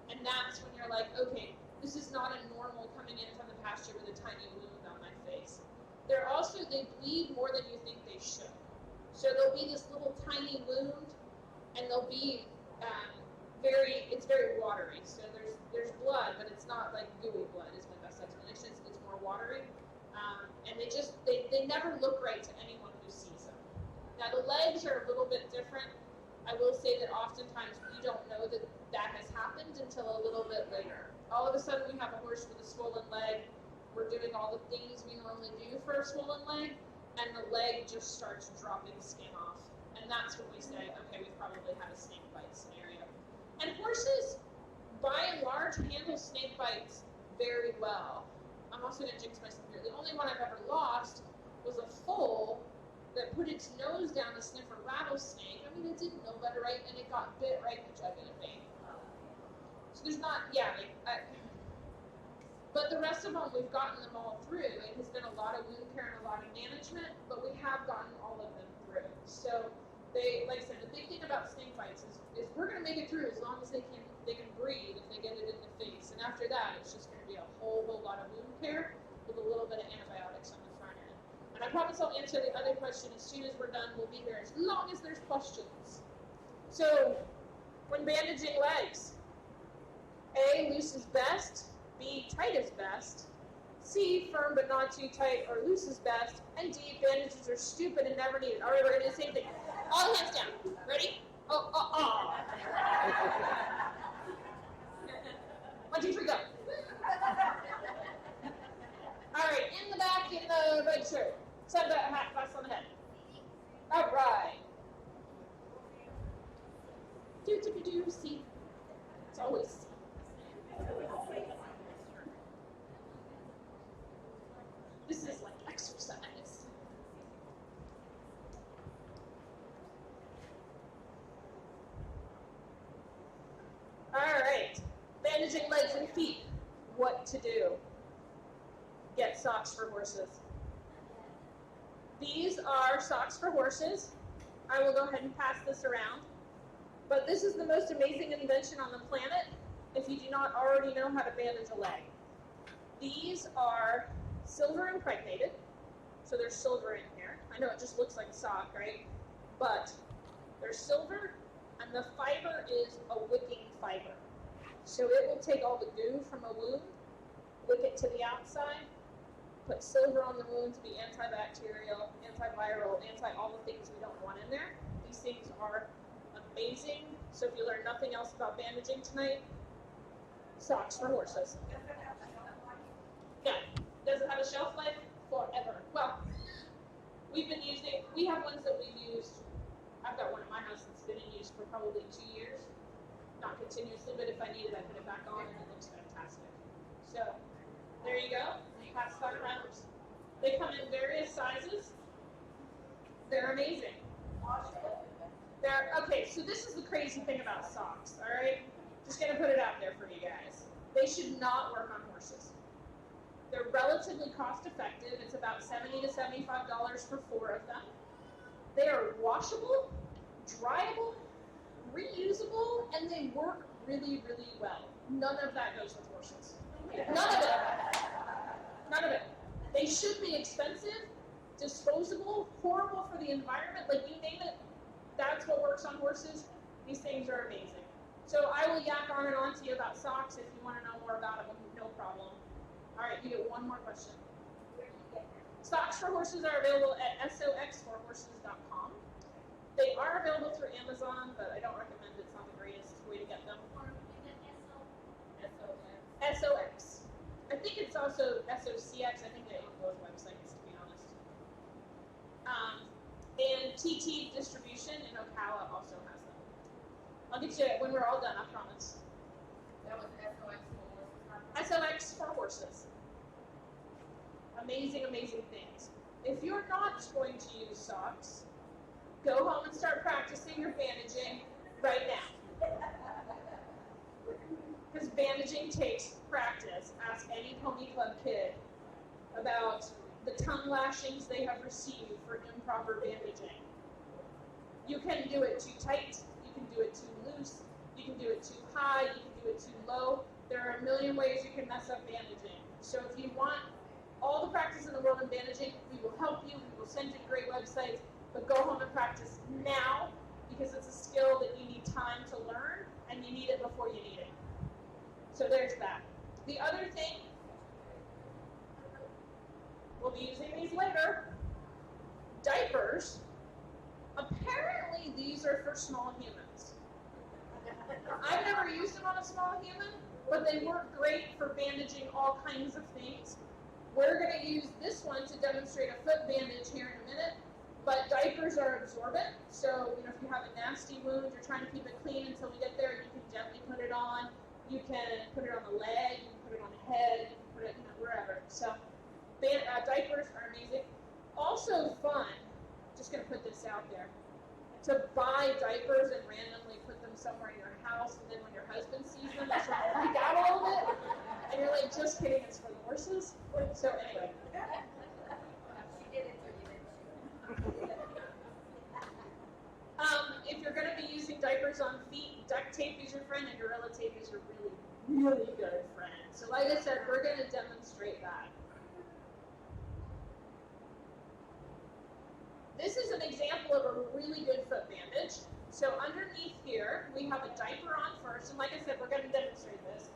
And that's when you're like, okay, this is not a normal coming in from the pasture with a tiny wound on my face. They bleed more than you think they should. So there'll be this little tiny wound, and they'll be it's very watery. So there's blood, but it's not like gooey blood is my best explanation. It's more watery. And they never look right to anyone who sees them. Now the legs are a little bit different. I will say that oftentimes we don't know that has happened until a little bit later. All of a sudden we have a horse with a swollen leg. We're doing all the things we normally do for a swollen leg, and the leg just starts dropping skin off. And that's when we say, okay, we've probably had a snake bite scenario. And horses, by and large, handle snake bites very well. I'm also going to jinx myself here. The only one I've ever lost was a foal that put its nose down to sniff a rattlesnake. I mean, it didn't know better, right? And it got bit right in the jugular vein. So there's not, but the rest of them, we've gotten them all through. It has been a lot of wound care and a lot of management, but we have gotten all of them through. So like I said, the big thing about snake bites is we're going to make it through as long as they can breathe if they get it in the face. And after that, it's just going to be a whole lot of wound care with a little bit of antibiotics on the front end. And I promise I'll answer the other question as soon as we're done. We'll be here as long as there's questions. So when bandaging legs, A, loose is best. B, tight is best. C, firm but not too tight or loose is best. And D, bandages are stupid and never needed. All right, we're going to do the same thing. All hands down. Ready? Oh. 1, 2, 3, go. All right, in the back, in the red shirt. Sunbat hat, glass on the head. All right. Do, C. It's always C. This is like exercise. All right, bandaging legs and feet. What to do? Get socks for horses. These are socks for horses. I will go ahead and pass this around. But this is the most amazing invention on the planet if you do not already know how to bandage a leg. These are silver impregnated, so there's silver in here. I know it just looks like a sock, right? But they're silver, and the fiber is a wicking fiber. So it will take all the goo from a wound, wick it to the outside, put silver on the wound to be antibacterial, antiviral, all the things we don't want in there. These things are amazing. So if you learn nothing else about bandaging tonight, socks for horses. Yeah. Does it have a shelf life? Forever. Well, we have ones that we've used. I've got one at my house that's been in use for probably 2 years. Not continuously, but if I need it, I put it back on and it looks fantastic. So, there you go. Pass stock rounders. They come in various sizes. They're amazing. Okay, so this is the crazy thing about socks, all right? Just going to put it out there for you guys. They should not work on horses. They're relatively cost effective. It's about $70 to $75 for 4 of them. They are washable, dryable, reusable, and they work really, really well. None of that goes with horses. None of it. None of it. They should be expensive, disposable, horrible for the environment, like you name it. That's what works on horses. These things are amazing. So I will yak on and on to you about socks if you want to know more about them, no problem. All right, you get one more question. Socks for horses are available at soxforhorses.com. They are available through Amazon, but I don't recommend it. It's not the greatest way to get them. SOX. I think it's also SOCX. I think they own both websites, to be honest. And TT Distribution in Ocala also has them. I'll get you when we're all done, I promise. That was SOX for SLX for horses. Amazing, amazing things. If you're not going to use socks, go home and start practicing your bandaging right now. Because bandaging takes practice. Ask any pony club kid about the tongue lashings they have received for improper bandaging. You can do it too tight, you can do it too loose, you can do it too high, you can do it too low. There are a million ways you can mess up bandaging. So if you want all the practice in the world in bandaging, we will help you, we will send you great websites, but go home and practice now because it's a skill that you need time to learn and you need it before you need it. So there's that. The other thing, we'll be using these later, diapers. Apparently these are for small humans. I've never used them on a small human, but they work great for bandaging all kinds of things. We're going to use this one to demonstrate a foot bandage here in a minute, but diapers are absorbent, so if you have a nasty wound, you're trying to keep it clean until we get there, you can gently put it on. You can put it on the leg, you can put it on the head, you can put it wherever. So diapers are amazing. Also fun, just going to put this out there, to buy diapers and randomly put them somewhere in your house, and then when your husband sees them, they sort of freak out a little bit, and you're like, just kidding, it's for the horses. So anyway. She did it for you, didn't she? If you're going to be using diapers on feet, duct tape is your friend, and Gorilla Tape is your really, really good friend. So like I said, we're going to demonstrate that. This is an example of a really good foot bandage. So underneath here, we have a diaper on first, and like I said, we're going to demonstrate this.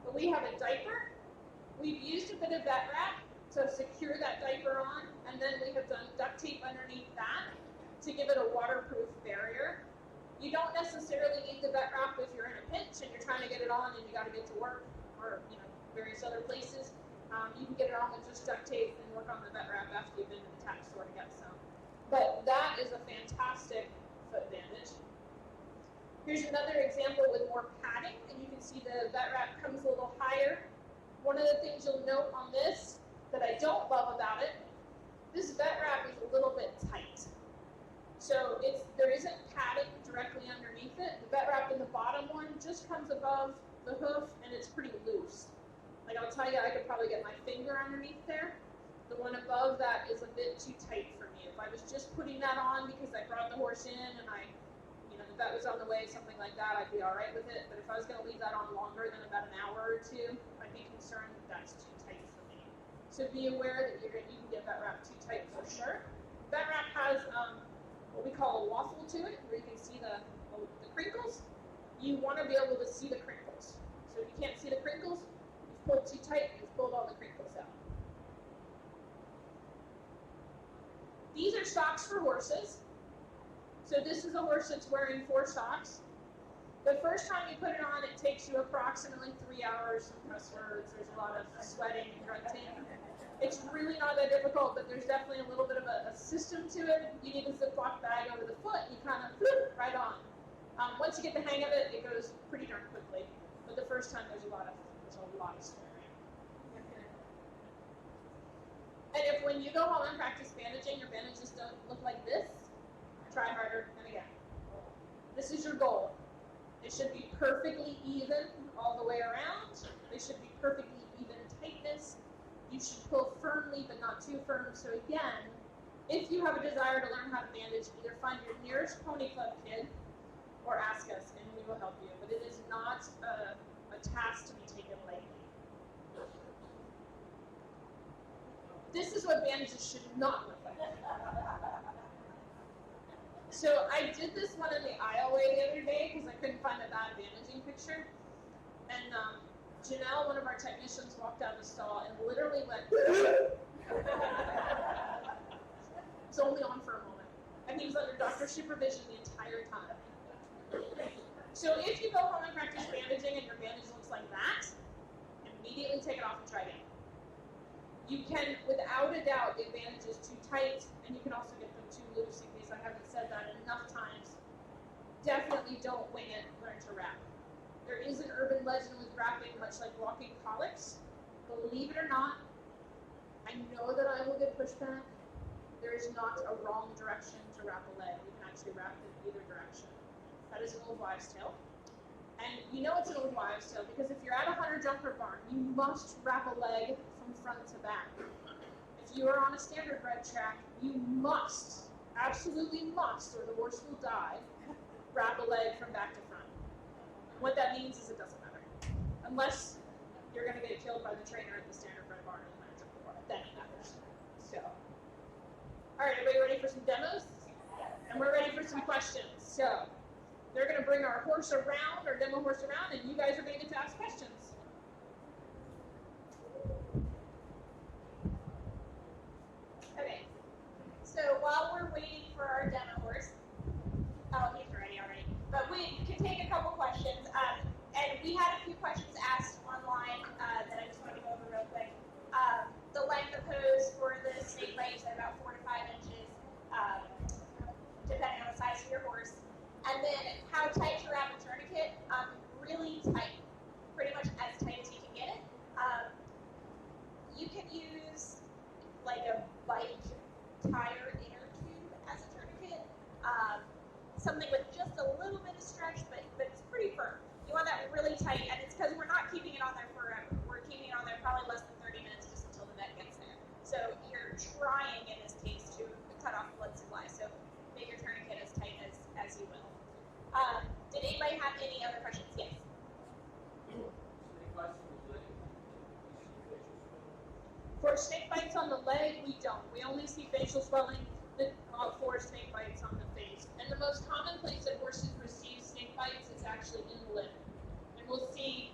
But we have a diaper. We've used a bit of vet wrap to secure that diaper on, and then we have done duct tape underneath that to give it a waterproof barrier. You don't necessarily need the vet wrap if you're in a pinch and you're trying to get it on and you got to get to work or various other places. You can get it on with just duct tape and work on the vet wrap after you've been to the tack store to get some. But that is a fantastic foot bandage. Here's another example with more padding, and you can see the vet wrap comes a little higher. One of the things you'll note on this that I don't love about it, this vet wrap is a little bit tight. So there isn't padding directly underneath it. The vet wrap in the bottom one just comes above the hoof, and it's pretty loose. Like I'll tell you, I could probably get my finger underneath there. The one above that is a bit too tight for me. If I was just putting that on because I brought the horse in and the vet was on the way, something like that, I'd be all right with it. But if I was going to leave that on longer than about an hour or two, I'd be concerned that that's too tight for me. So be aware that you can get vet wrap too tight for sure. Vet wrap has what we call a waffle to it, where you can see the crinkles. You want to be able to see the crinkles. So if you can't see the crinkles, you've pulled too tight, you've pulled all the crinkles out. These are socks for horses. So this is a horse that's wearing 4 socks. The first time you put it on, it takes you approximately 3 hours. Some cuss words, there's a lot of sweating and grunting. It's really not that difficult, but there's definitely a little bit of a system to it. You need a Ziploc bag over the foot, you kind of flip right on. Once you get the hang of it, it goes pretty darn quickly. But the first time, there's a lot of swearing. And if when you go home and practice bandaging, your bandages don't look like this, try harder and again. This is your goal. It should be perfectly even all the way around. They should be perfectly even tightness. You should pull firmly but not too firm. So again, if you have a desire to learn how to bandage, either find your nearest pony club kid or ask us and we will help you. But it is not a task to be taken lightly. This is what bandages should not look like. So I did this one in the aisleway the other day because I couldn't find a bad bandaging picture. And Janelle, one of our technicians, walked out of the stall and literally went, it's only on for a moment. And he was under doctor supervision the entire time. So if you go home and practice bandaging and your bandage looks like that, immediately take it off and try again. You can, without a doubt, get bandages too tight, and you can also get them too loose, in case I haven't said that enough times. Definitely don't wing it, learn to wrap. There is an urban legend with wrapping, much like walking colics. Believe it or not, I know that I will get pushback. There is not a wrong direction to wrap a leg. You can actually wrap it either direction. That is an old wives' tale. And you know it's an old wives' tale because if you're at a hunter-jumper barn, you must wrap a leg from front to back. If you are on a standard bred track, you must, absolutely must, or the horse will die, wrap a leg from back to front. What that means is it doesn't matter. Unless you're going to get killed by the trainer at the standard bred barn in the hunter-jumper barn, then it matters. So, all right, everybody ready for some demos? And we're ready for some questions. So, they're going to bring our horse around, our demo horse around, and you guys are going to get to ask questions. Okay. So while we're waiting for our demo horse, oh, he's ready already. But we can take a couple questions. And we had a few questions asked online that I just want to go over real quick. The length of hose for the snake bite is about 4 to 5 inches, depending on the size of your horse. And then how tight to wrap a tourniquet? Really tight, pretty much as tight as you can get it. You can use like a bike tire inner tube as a tourniquet. Something with just a little bit of stretch, but it's pretty firm. You want that really tight, and it's because we're not keeping it on there forever. We're keeping it on there probably less than 30 minutes just until the vet gets there. So you're trying in this case to cut off blood supply. So make your tourniquet as tight as you will. Did anybody have any other questions? Yes. For snake bites on the leg, we don't. We only see facial swelling for snake bites on the face. And the most common place that horses receive snake bites is actually in the lip. And we'll see,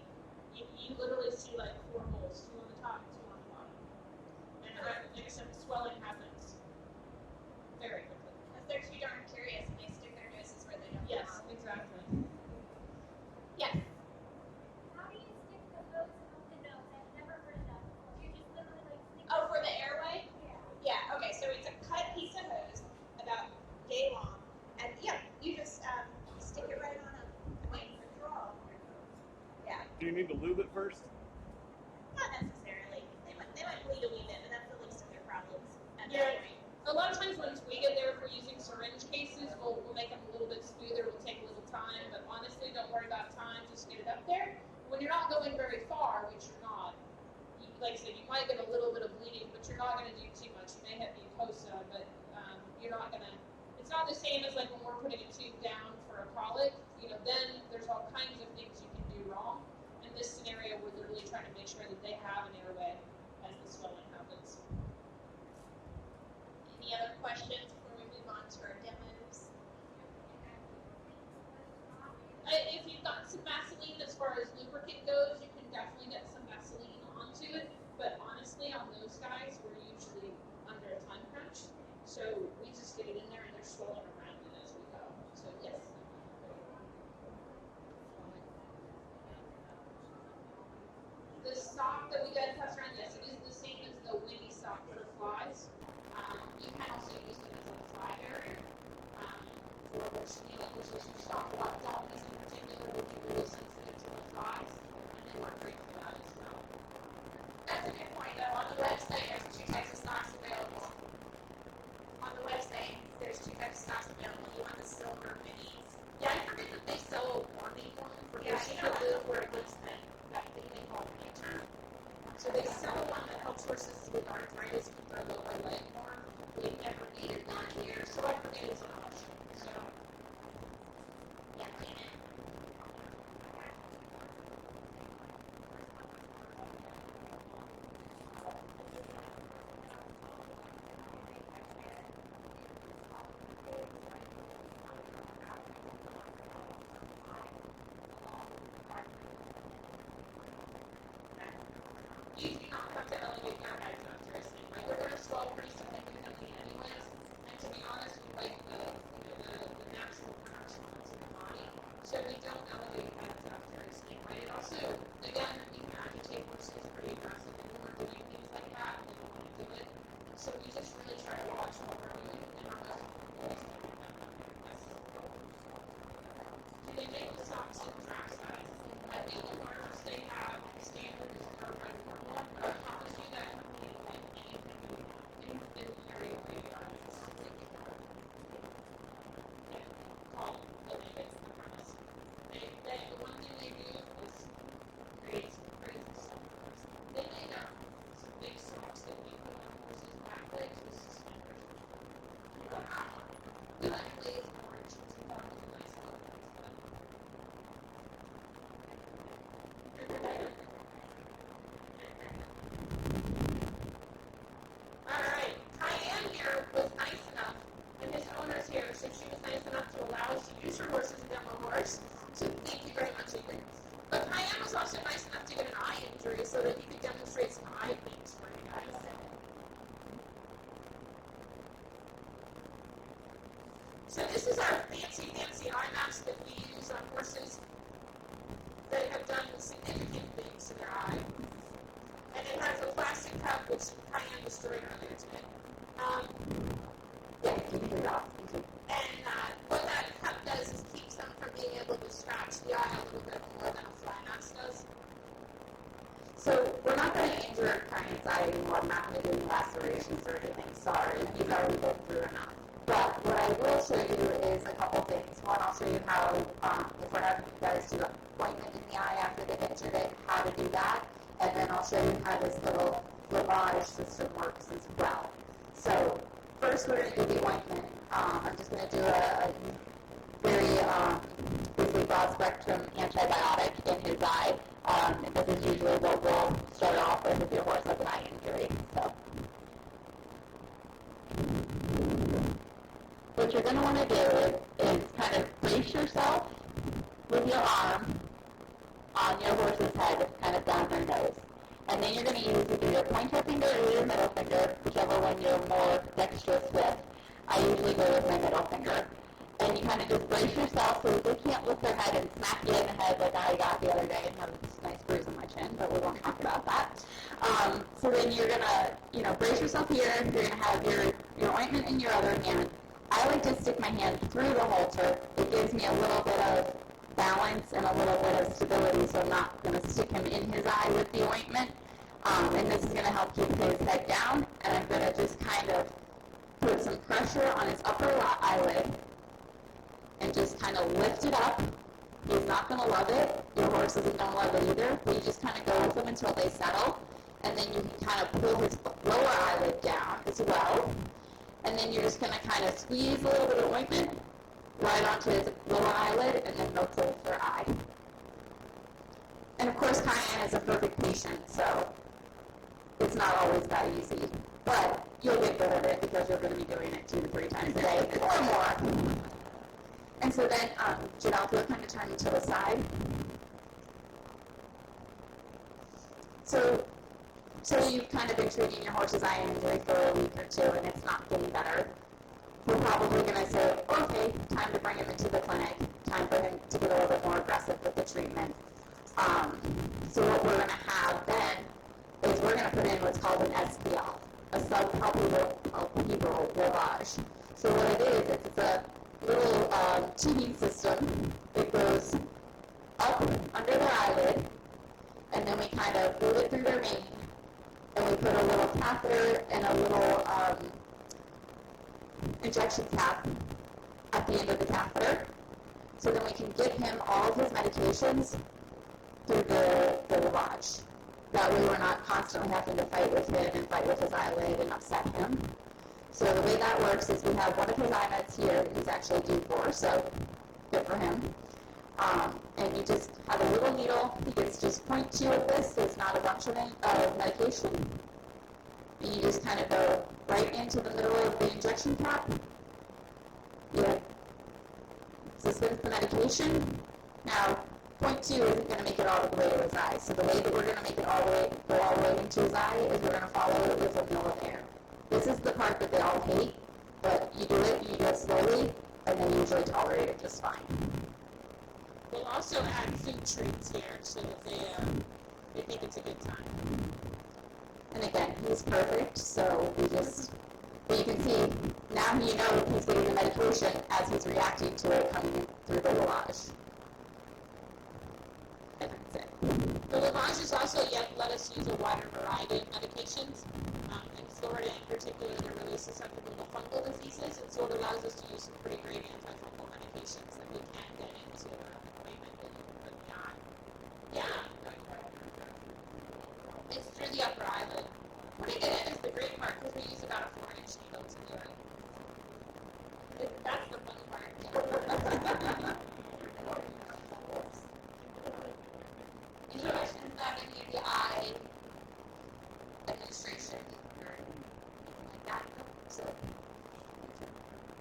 you literally see like 4 holes, 2 on the top, 2 on the bottom. And except swelling happens very quickly. Because they're too darn curious and they stick their noses where they don't Yes, belong. exactly. Yes. How do you stick the hose up the nose? I've never heard of that before. You just literally like stick Oh, for the airway? Yeah. Yeah, okay, so it's a cut piece of hose about yay long. And yeah, you just stick it right on a wing for draw. Yeah, Do you need to lube it first? not necessarily. They might bleed a wee bit, but that's the least of their problems at Yeah. that point. A lot of times once we get there, if we're using syringe cases, we'll make them a little bit smoother. We'll take a little time, but honestly, don't worry about time. Just get it up there. When you're not going very far, which you're not, like I said, you might get a little bit of bleeding, but you're not going to do too much. You may have mucosa, but you're not going to. It's not the same as like when we're putting a tube down for a colic. Then there's all kinds of things you can do wrong. In this scenario, we're literally trying to make sure that they have an airway as the swelling happens. Any other questions before we move on to our demos? If you've got some Vaseline, as far as lubricant goes, you can definitely get some Vaseline onto it. But honestly, on those guys, we're usually under a time crunch. So we just get it in there and they're swelling around it as we go. So yes. The sock that we got test around, yes, it is the same as the windy sock for flies. You can also use it as a fly barrier. For which, which is your stock lot donkeys in particular would be really sensitive to the flies, and they work great for that as well. That's a good point, though. On the website, there's 2 types of stocks available. On the website, there's 2 types of stocks available. You want the silver minis. Yeah, I forget that they sell a warming one for horses to live where it looks that thing they call painter. So they sell one that helps horses with arthritis keep their lower leg warm. We've never needed that here, so I forget it's an option. So, yeah, clean it. You do not have to elevate your head after a snake bite. They're going to swell pretty significantly anyways. And to be honest, we like the natural production to the body. So we don't elevate heads after a snake bite. And also, again, you can agitate horses pretty aggressively when we're doing things like that. And they don't want to do it. So we just really try to watch what we're doing and our most always do that. Yes. Do they make the socks in track size? At the other farmers, they have standards for red formula, but I promise you that company will win anything in the area where you are. Called the Bandage, I promise. The one thing they do is create crazy stuff. They made some big socks that we put on horses' back legs with suspenders. Wow. We like glazed orange. It's a nice color. Alright, Cayenne here was nice enough, and his owner's here, so she was nice enough to allow us to use her horse as a demo horse. So thank you very much, Ethan. But Cayenne was also nice enough to get an eye injury so that he could demonstrate some eye things for you guys. So this is our fancy eye mask that we use on horses that have done significant things to their eye. And it has a plastic cup, which Cayenne destroyed earlier today. Yeah, you can do that. And what that cup does is keeps them from being able to scratch the eye a little bit more than a fly mask does. So we're not going to injure Cayenne's eye anymore. I'm not going to do any lacerations or anything. Sorry, you've already been through enough. But what I will show you is a couple things. One, I'll show you how, if we're having you guys do an appointment in the eye after they've injured it, how to do that. And then I'll show you how this little lavage system works as well. So first we're going to do the ointment. I'm just going to do a very basically broad spectrum antibiotic in his eye. And this is usually what we'll start off with if your horse has an eye injury. So what you're going to want to do is kind of brace yourself with your arm on your horse's head, kind of down their nose. And then you're going to use either your pointer finger or your middle finger, whichever one you're more dexterous with. I usually go with my middle finger. And you kind of just brace yourself so that they can't lift their head and smack you in the head like I got the other day and have this nice bruise on my chin, but we won't talk about that. So then you're going to, brace yourself here. You're going to have your ointment in your other hand. I like to stick my hand through the halter. It gives me a little bit of balance and a little bit of stability, so I'm not going to stick him in his eye with the ointment. And this is going to help keep his head down, and I'm going to just kind of put some pressure on his upper eyelid and just kind of lift it up. He's not going to love it. Your horse isn't going to love it either, but you just kind of go with them until they settle, and then you can kind of pull his lower eyelid down as well. And then you're just going to kind of squeeze a little bit of ointment right onto his lower eyelid, and then they'll close their eye. And of course, Cayenne is a perfect patient, so it's not always that easy. But you'll get good at it because you're going to be doing it 2 to 3 times a day or more. And so then, Janelle, if you'll kind of turn to the side. So you've kind of been treating your horse's eye injury for a week or 2 and it's not getting better. We're probably going to say, okay, time to bring him into the clinic, time for him to get a little bit more aggressive with the treatment. So what we're going to have then is we're going to put in what's called an SPL, a subpalpebral lavage. So what it is, it's a little tubing system that goes up under their eyelid, and then we kind of move it through their mane, and we put a little catheter and a little injection cap at the end of the catheter, so then we can give him all of his medications through the lavage. That way we're not constantly having to fight with him and fight with his eyelid and upset him. So the way that works is we have one of his eye meds here that he's actually due for, so good for him. And you just have a little needle. He gets just 0.2 of this, so it's not a bunch of medication. And you just kind of go right into the middle of the injection cap. You dispense the medication. Now, 0.2 isn't going to make it all the way to his eye. So the way that we're going to make it go all the way into his eye is we're going to follow it with a mill of air. This is the part that they all hate, but you do it slowly, and they usually tolerate it just fine. We'll also add food treats here so that they think it's a good time. And again, he's perfect, so but you can see, now you know he's getting the medication as he's reacting to it coming in through the lavage. The lavages also yet let us use a wider variety of medications. In Florida in particular, they're really susceptible to fungal diseases, and so it allows us to use some pretty great antifungal medications that we can't get into ointment with the eye. Yeah. It's through the upper eyelid. Putting it in is the great part because we use about a 4-inch needle to do it. That's the fun part. Introductions not any of the eye administration or anything like that. So,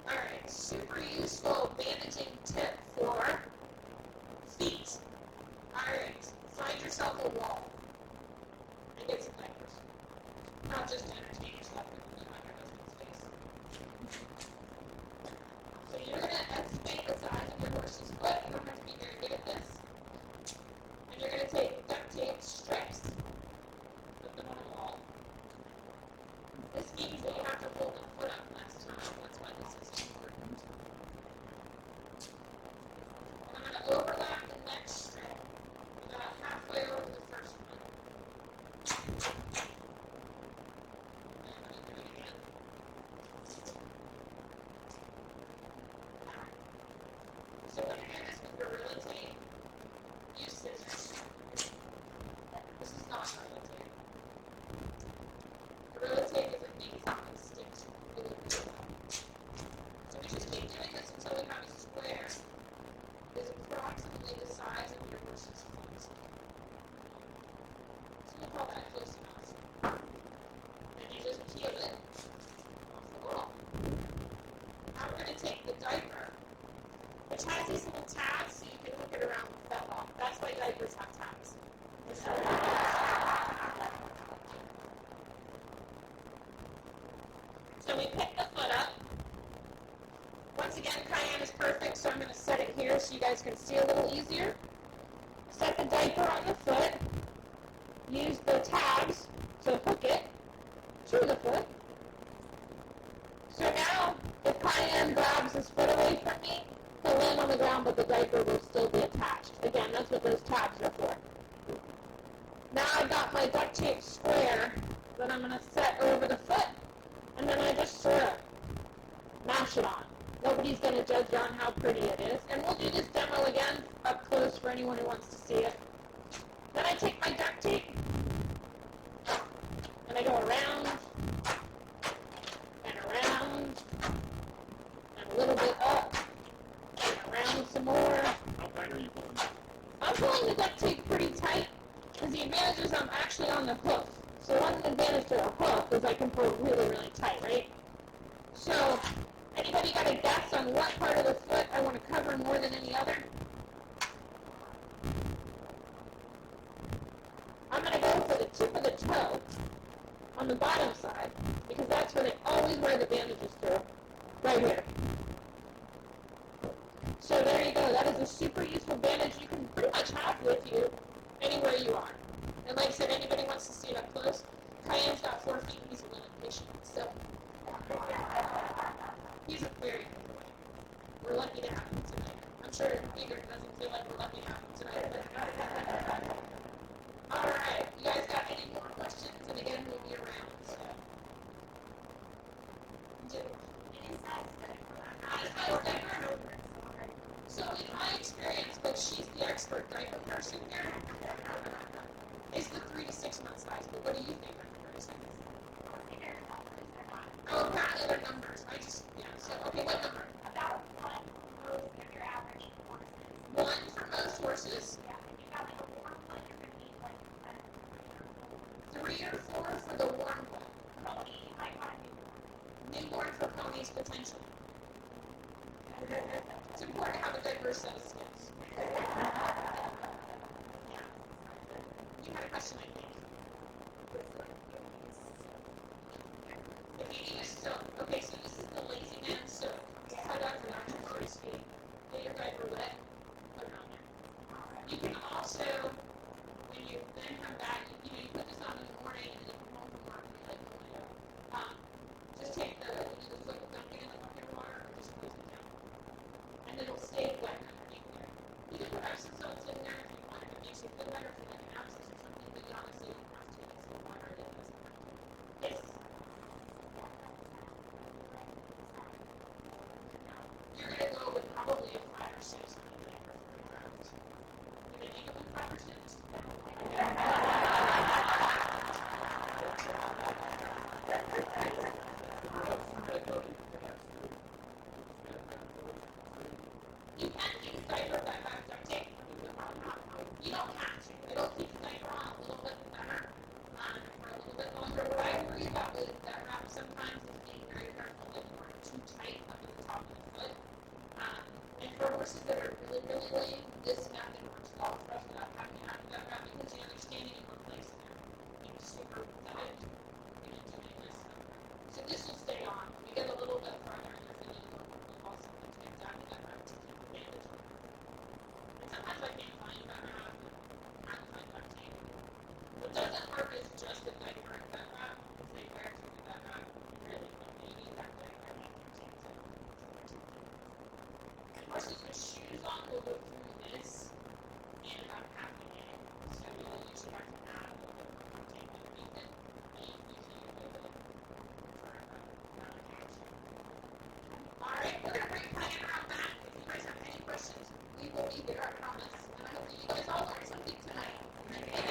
alright, super useful bandaging tip for feet. Alright, find yourself a wall and get some diapers. Not just to entertain yourself, but on your husband's face. So you're going to estimate the size of your horse's foot. You don't have to be very good at this. And you're going to take duct tape strips, put them on a wall. This means that you have to hold the foot up less time. That's why this is important. And I'm going to overlap the next strip about halfway over the first one. And I'm going to do it again. So when you're doing this with Gorilla Tape, use scissors. This is not Gorilla Tape. Gorilla Tape is amazing and sticks really, really well. So we just keep doing this until we have a square that is approximately the size of your horse's foot. So we'll call that close enough. And you just peel it off the wall. Now we're going to take the diaper, which has these little tabs so you can hook it around the fetlock. That's why diapers have tabs. So we pick the foot up. Once again, Cayenne is perfect, so I'm going to set it here so you guys can see a little easier. Set the diaper on the foot. Use the tabs to hook it to the foot. So now, if Cayenne grabs his foot away from me, he'll land on the ground, but the diaper will still be attached. Again, that's what those tabs are for. Now I've got my duct tape square that I'm going to set over the foot, and then I just sort of mash it on. Nobody's going to judge on how pretty it is. And we'll do this demo again up close for anyone who wants to see it. Then I take my duct tape, and I go around, and around, and a little bit up, and around some more. How tight are you pulling? I'm pulling the duct tape pretty tight, because the advantage is I'm actually on the hoof. So one advantage to a hoof is I can pull really, really tight, right? So, anybody got a guess on what part of the foot I want to cover more than any other? I'm going to go for the tip of the toe on the bottom side, because that's where they always wear the bandages through, right here. So there you go. That is a super useful bandage you can pretty much have with you anywhere you are. And like I said, anybody wants to see it up close, Cayenne's got 4 feet. He's a little patient. So he's a very good boy. We're lucky to have him tonight. I'm sure Igor doesn't feel like we're lucky to have him tonight. All right. You guys got any more questions? And again, we'll be around. So in my experience, but she's the expert diaper person here, is the 3 to 6 month size. But what do you think, Dr. Ferguson? Oh, apparently they're numbers. So, okay, what number? About one for most of your average horses. 1 for most horses. Yeah, if you got like a warm one, you're going to need like 3 or 4 for the warm one. pony. You might want to do Newborn for ponies, potentially. It's important to have a diverse set of skills. You had a question, I think. If you need a soak, okay, so this is the lazy man soak. Cut out your natural horse feet. Get your diaper wet. Put it on there. You can also, when you then come back, you put this on in the morning, and then you come home from work, and you like pull it out. Just take the foot, dunk it in the bucket of water, or just close it down. And it'll stay wet underneath there. You can put Epsom salts in there if you want. It makes you feel better for like an abscess honestly don't have to. It's the water that does it. Yes. You're gonna go with probably a 5 or 6 on the for 3 rounds. You gonna go with 5 or 6? You can use diaper that duct tape. You don't have to. It'll keep the diaper on a little bit better for a little bit longer. What I worry about with that wrap sometimes is being very careful that you aren't too tight up at the top of the foot. And for horses that are really, really lame, this method works well for us without having to have that wrap because they're standing in one place and they're super pathetic. You know, doing this. So this will stay on. When we get a little bit further in the video, we'll also put exactly that wrap to keep the bandage on. And sometimes I can't find that wrap. I can't find that tape. What doesn't work is just a diaper and that wrap. If they wear to that wrap, really don't need that diaper and that tape to horses with shoes on will go through this in about half a day. So you'll usually have to add a little bit more tape underneath it. And you usually get a little for non-attachment. Alright, we're going to bring Plan around back. If you guys have any questions, we will be there, I promise. And I hope that you guys all learned something tonight.